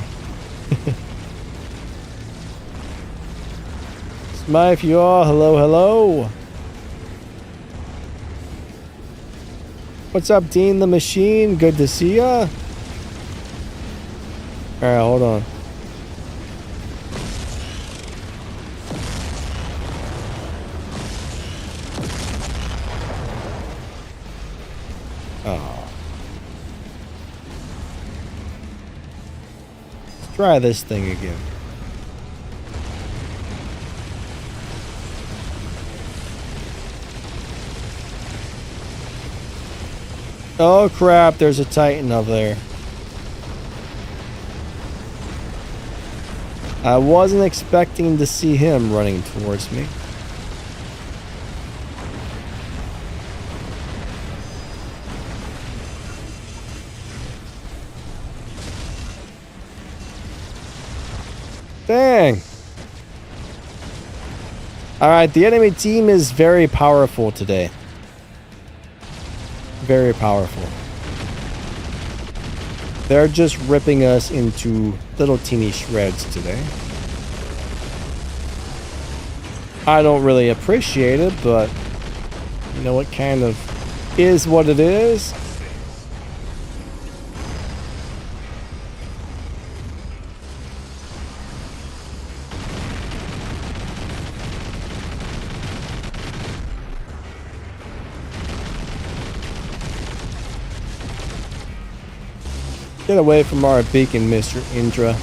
Smythe you all, hello, hello. What's up, Dean the Machine? Good to see ya. Alright, hold on. Oh. Let's try this thing again. Oh crap, there's a Titan up there. I wasn't expecting to see him running towards me. Dang. Alright, the enemy team is very powerful today. Very powerful. They're just ripping us into little teeny shreds today. I don't really appreciate it, but you know, it kind of is what it is. Get away from our beacon, Mr. Indra.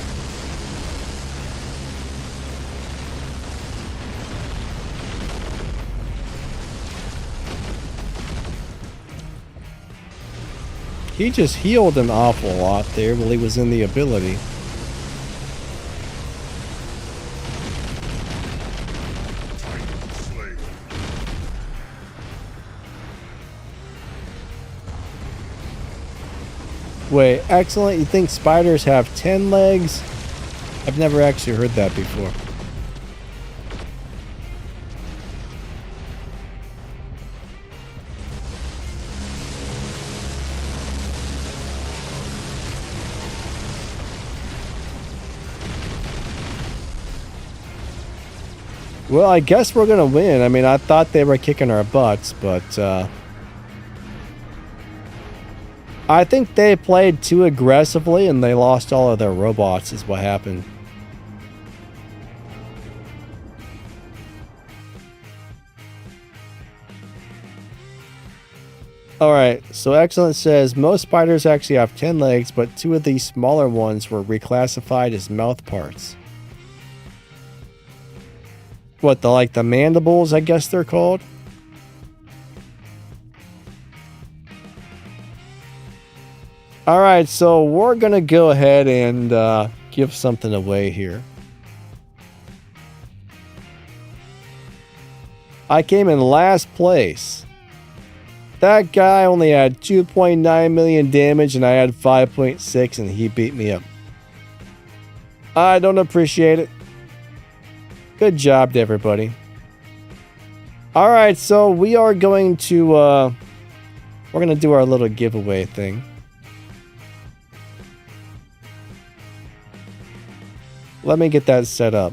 He just healed an awful lot there while he was in the ability. Wait, excellent. You think spiders have 10 legs? I've never actually heard that before. Well, I guess we're gonna win. I mean, I thought they were kicking our butts, but I think they played too aggressively and they lost all of their robots is what happened. Alright, so Excellent says, most spiders actually have 10 legs, but 2 of these smaller ones were reclassified as mouth parts. What, the mandibles, I guess they're called? Alright, so we're gonna go ahead and give something away here. I came in last place. That guy only had 2.9 million damage and I had 5.6 and he beat me up. I don't appreciate it. Good job to everybody. Alright, so we are going to we're gonna do our little giveaway thing. Let me get that set up.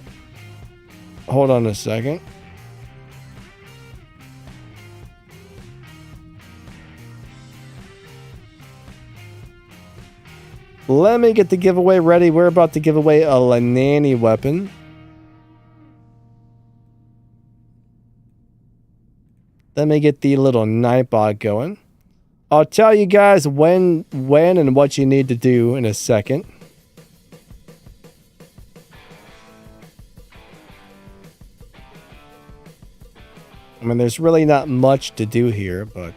Hold on a second. Let me get the giveaway ready. We're about to give away a Lanani weapon. Let me get the little Nightbot going. I'll tell you guys when and what you need to do in a second. I mean, there's really not much to do here, but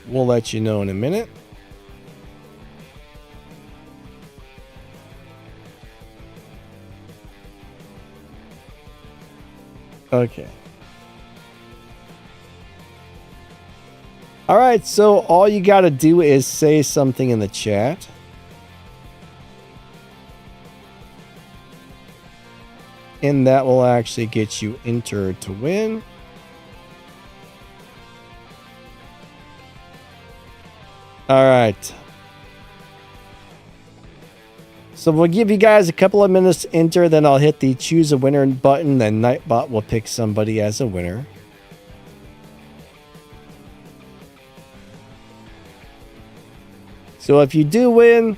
we'll let you know in a minute. Okay. Alright, so all you gotta do is say something in the chat. And that will actually get you entered to win. Alright. So we'll give you guys a couple of minutes to enter, then I'll hit the choose a winner button, then Nightbot will pick somebody as a winner. So if you do win,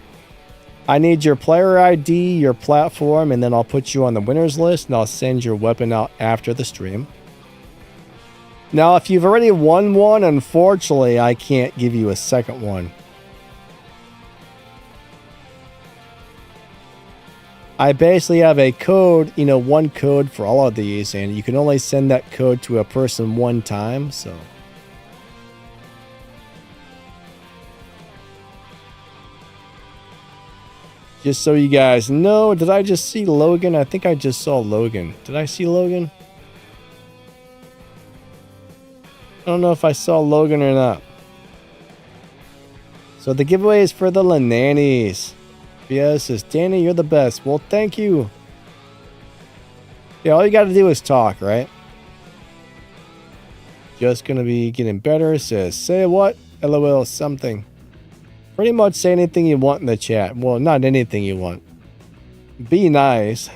I need your player ID, your platform, and then I'll put you on the winners list and I'll send your weapon out after the stream. Now, if you've already won one, unfortunately, I can't give you a second one. I basically have a code, one code for all of these, and you can only send that code to a person one time, so. Just so you guys know, did I just see Logan? I think I just saw Logan. Did I see Logan? I don't know if I saw Logan or not. So the giveaway is for the Lananis. BS says, Danny, you're the best. Well, thank you. Yeah, all you got to do is talk, right? Just going to be getting better. Says, say what? LOL something. Pretty much say anything you want in the chat. Well, not anything you want. Be nice.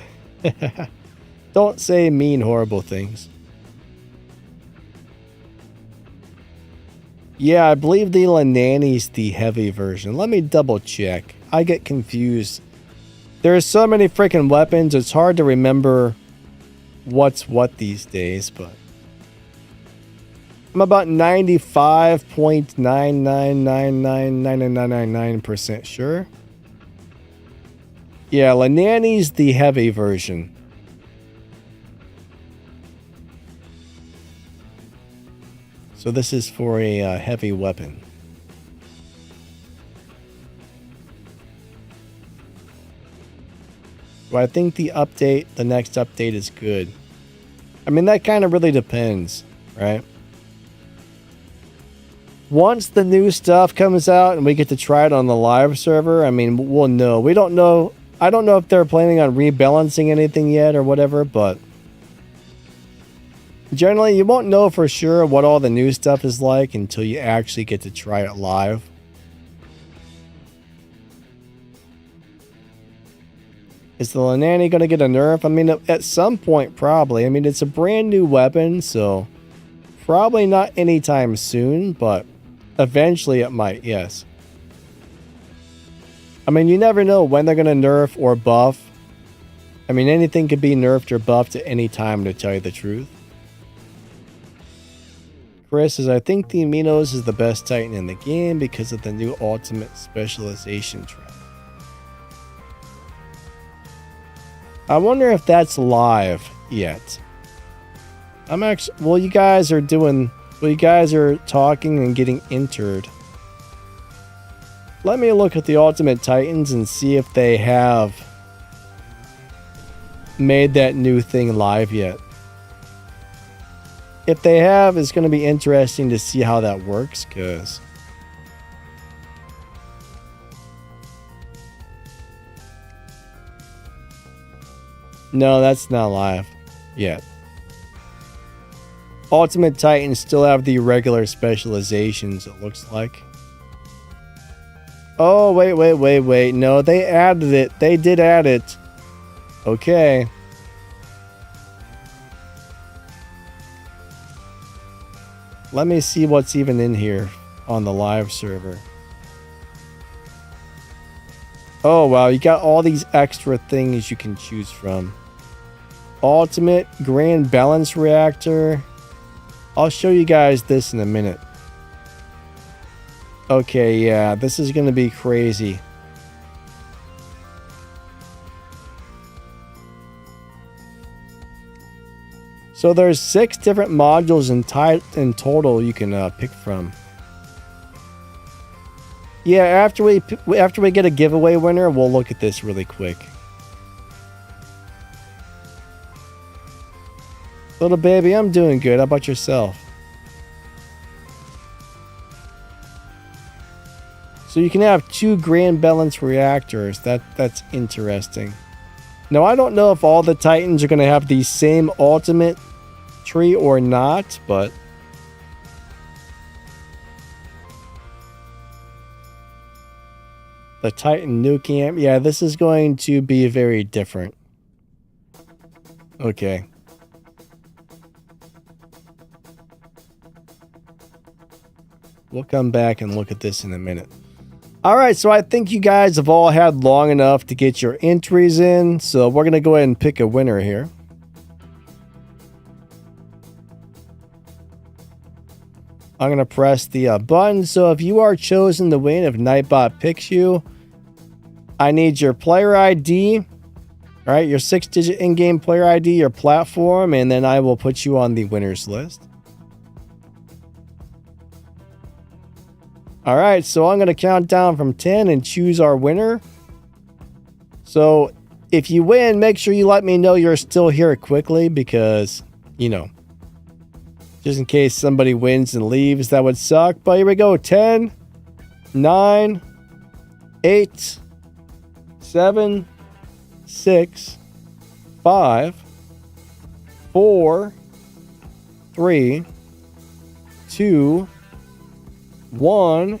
Don't say mean, horrible things. Yeah, I believe the Lanani's the heavy version. Let me double check. I get confused. There's so many freaking weapons, it's hard to remember what's what these days, but I'm about 95.9999999% sure. Yeah, Lanani's the heavy version. So this is for a heavy weapon. Well, I think the next update is good. I mean, that kind of really depends, right? Once the new stuff comes out and we get to try it on the live server, I mean, we'll know. We don't know. I don't know if they're planning on rebalancing anything yet or whatever, but generally you won't know for sure what all the new stuff is like until you actually get to try it live. Is the Lanani going to get a nerf? I mean, at some point, probably. I mean, it's a brand new weapon, so probably not anytime soon, but eventually it might, yes. I mean, you never know when they're going to nerf or buff. I mean, anything could be nerfed or buffed at any time, to tell you the truth. Chris says, I think the Aminos is the best Titan in the game because of the new ultimate specialization trap. I wonder if that's live yet. I'm actually, well, you guys are talking and getting entered. Let me look at the Ultimate Titans and see if they have made that new thing live yet. If they have, it's going to be interesting to see how that works, because no, that's not live yet. Ultimate Titans still have the regular specializations, it looks like. Oh, wait. No, they added it. They did add it. Okay. Let me see what's even in here on the live server. Oh, wow. You got all these extra things you can choose from. Ultimate Grand Balance Reactor. I'll show you guys this in a minute. Okay, yeah, this is going to be crazy. So there's 6 different modules in total you can pick from. Yeah, after we get a giveaway winner, we'll look at this really quick. Little baby, I'm doing good. How about yourself? So you can have 2 Grand Balance Reactors. That's interesting. Now, I don't know if all the Titans are going to have the same ultimate tree or not, but the Titan New Camp, yeah, this is going to be very different. Okay. We'll come back and look at this in a minute. All right, so I think you guys have all had long enough to get your entries in, so we're going to go ahead and pick a winner here. I'm going to press the button, so if you are chosen to win, if Nightbot picks you, I need your player ID, all right, your 6-digit in-game player ID, your platform, and then I will put you on the winners list. All right, so I'm going to count down from 10 and choose our winner. So if you win, make sure you let me know you're still here quickly because, you know, just in case somebody wins and leaves, that would suck. But here we go. 10, 9, 8, 7, 6, 5, 4, 3, 2, 1.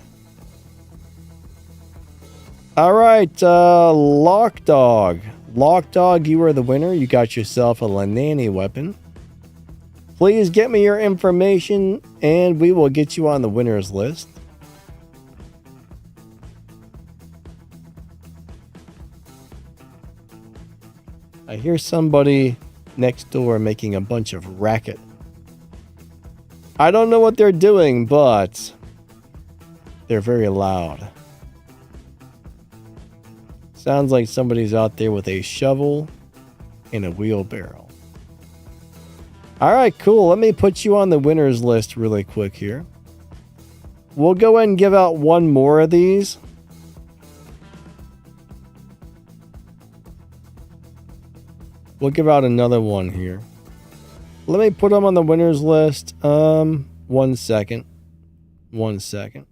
All right, Lockdog. Lockdog, you are the winner. You got yourself a Lanani weapon. Please get me your information and we will get you on the winners list. I hear somebody next door making a bunch of racket. I don't know what they're doing, but they're very loud. Sounds like somebody's out there with a shovel and a wheelbarrow. All right, cool. Let me put you on the winners list really quick here. We'll go ahead and give out one more of these. We'll give out another one here. Let me put them on the winners list. 1 second. 1 second.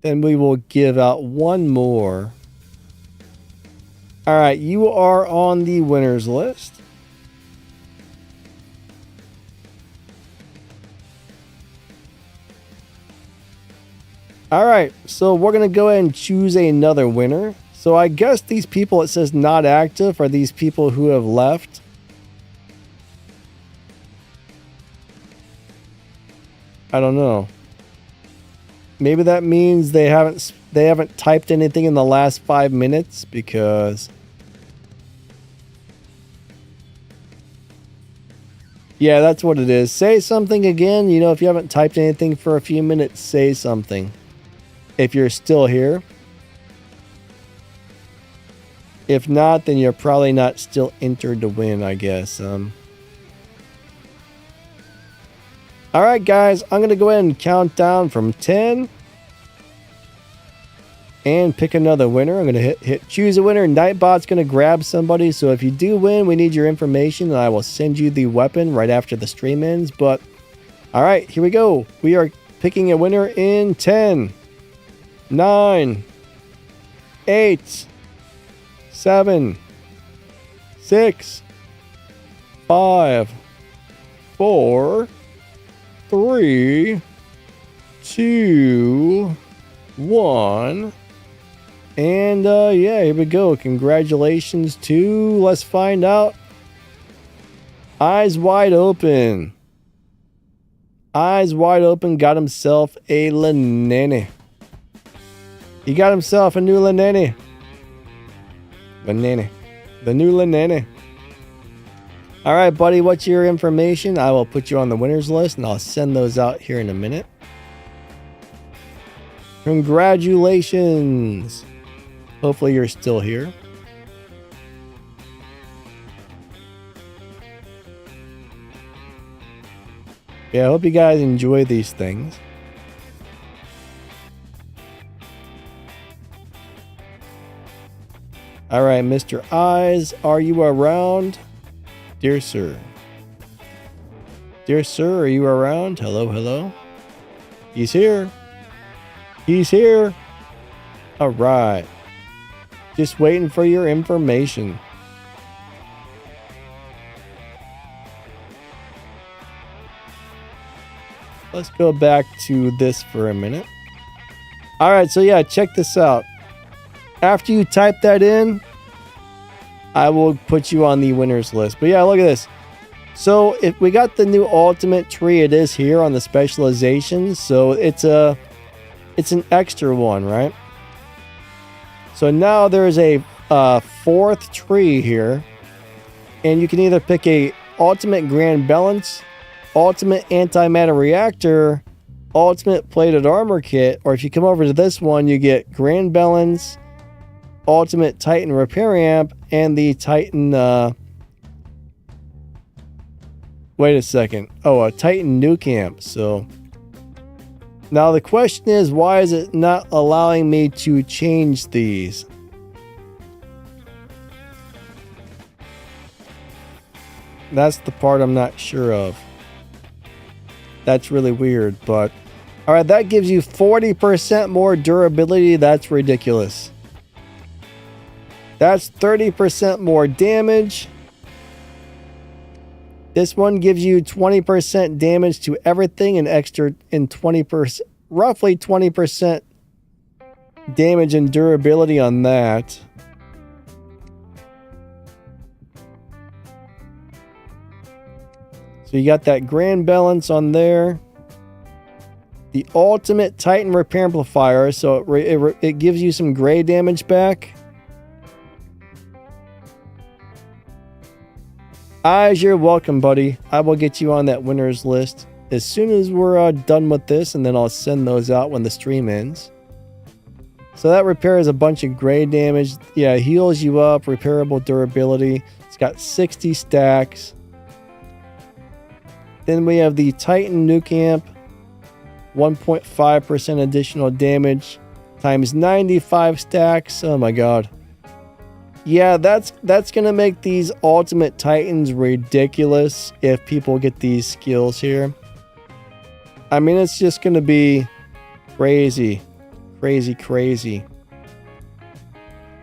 Then we will give out one more. All right, you are on the winners list. All right, so we're going to go ahead and choose another winner. So I guess these people, it says not active, are these people who have left. I don't know. Maybe that means they haven't typed anything in the last 5 minutes, because yeah, that's what it is. Say something again. You know, if you haven't typed anything for a few minutes, say something. If you're still here. If not, then you're probably not still entered to win, I guess. Alright guys, I'm going to go ahead and count down from 10. And pick another winner. I'm going to hit choose a winner. Nightbot's going to grab somebody. So if you do win, we need your information. And I will send you the weapon right after the stream ends. But, alright, here we go. We are picking a winner in 10, 9, 8, 7, 6, 5, 4, 3, 2, 1. And yeah, here we go. Congratulations to, let's find out. Eyes Wide Open. Eyes Wide Open got himself a Lenene. He got himself a new Lenene. Lenene. The new Lenene. Alright, buddy, what's your information? I will put you on the winners list and I'll send those out here in a minute. Congratulations. Hopefully you're still here. Yeah, I hope you guys enjoy these things. Alright, Mr. Eyes, are you around? Dear sir. Dear sir, are you around? Hello, hello. He's here. He's here. Alright. Just waiting for your information. Let's go back to this for a minute. Alright, so yeah, check this out. After you type that in, I will put you on the winners list. But yeah, look at this. So if we got the new ultimate tree, it is here on the specializations. So it's an extra one, right? So now there's a fourth tree here, and you can either pick a ultimate grand balance, ultimate antimatter reactor, ultimate plated armor kit, or if you come over to this one, you get grand balance, ultimate Titan repair amp, and the Titan wait a second. Oh, a Titan nuke amp. So now the question is, why is it not allowing me to change these? That's the part I'm not sure of. That's really weird, but alright, that gives you 40% more durability. That's ridiculous. That's 30% more damage. This one gives you 20% damage to everything and extra in 20%, roughly 20% damage and durability on that. So you got that grand balance on there. The ultimate Titan repair amplifier, so it gives you some gray damage back. Eyes, you're welcome, buddy. I will get you on that winners list as soon as we're done with this, and then I'll send those out when the stream ends. So that repairs a bunch of gray damage. Yeah, heals you up, repairable durability. It's got 60 stacks. Then we have the Titan nuke amp, 1.5% additional damage times 95 stacks. Oh my god. Yeah, that's going to make these ultimate Titans ridiculous if people get these skills here. I mean, it's just going to be crazy. Crazy, crazy.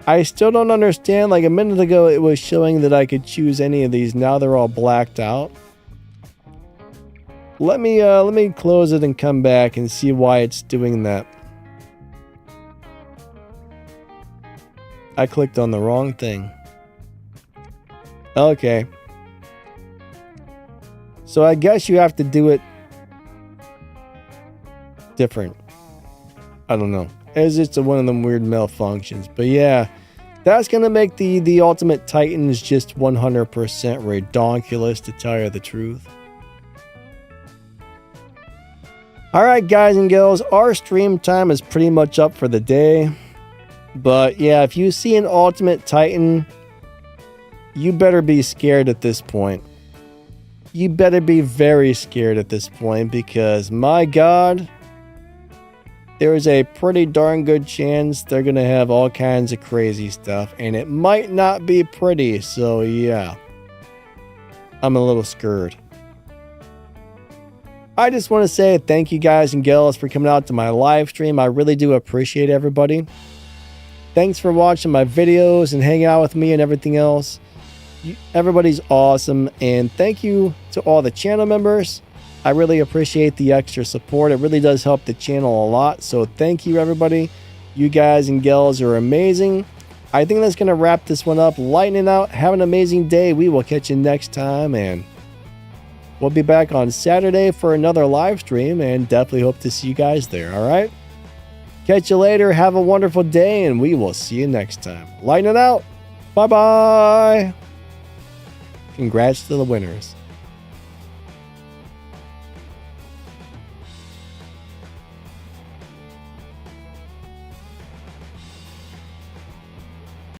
I still don't understand. Like a minute ago, it was showing that I could choose any of these. Now they're all blacked out. Let me close it and come back and see why it's doing that. I clicked on the wrong thing. Okay. So I guess you have to do it different. I don't know. It's just one of them weird malfunctions. But yeah, that's going to make the Ultimate Titans just 100% redonkulous, to tell you the truth. Alright guys and girls, our stream time is pretty much up for the day. But yeah, if you see an Ultimate Titan, you better be scared at this point. You better be very scared at this point, because my god, there is a pretty darn good chance they're going to have all kinds of crazy stuff, and it might not be pretty, so yeah. I'm a little scared. I just want to say thank you guys and gals for coming out to my live stream. I really do appreciate everybody. Thanks for watching my videos and hanging out with me and everything else. Everybody's awesome, and thank you to all the channel members. I really appreciate the extra support. It really does help the channel a lot, so thank you everybody. You guys and gals are amazing. I think that's going to wrap this one up. Lightning out. Have an amazing day. We will catch you next time, and we'll be back on Saturday for another live stream, and definitely hope to see you guys there, alright? Catch you later. Have a wonderful day, and we will see you next time. Lightning out. Bye-bye. Congrats to the winners.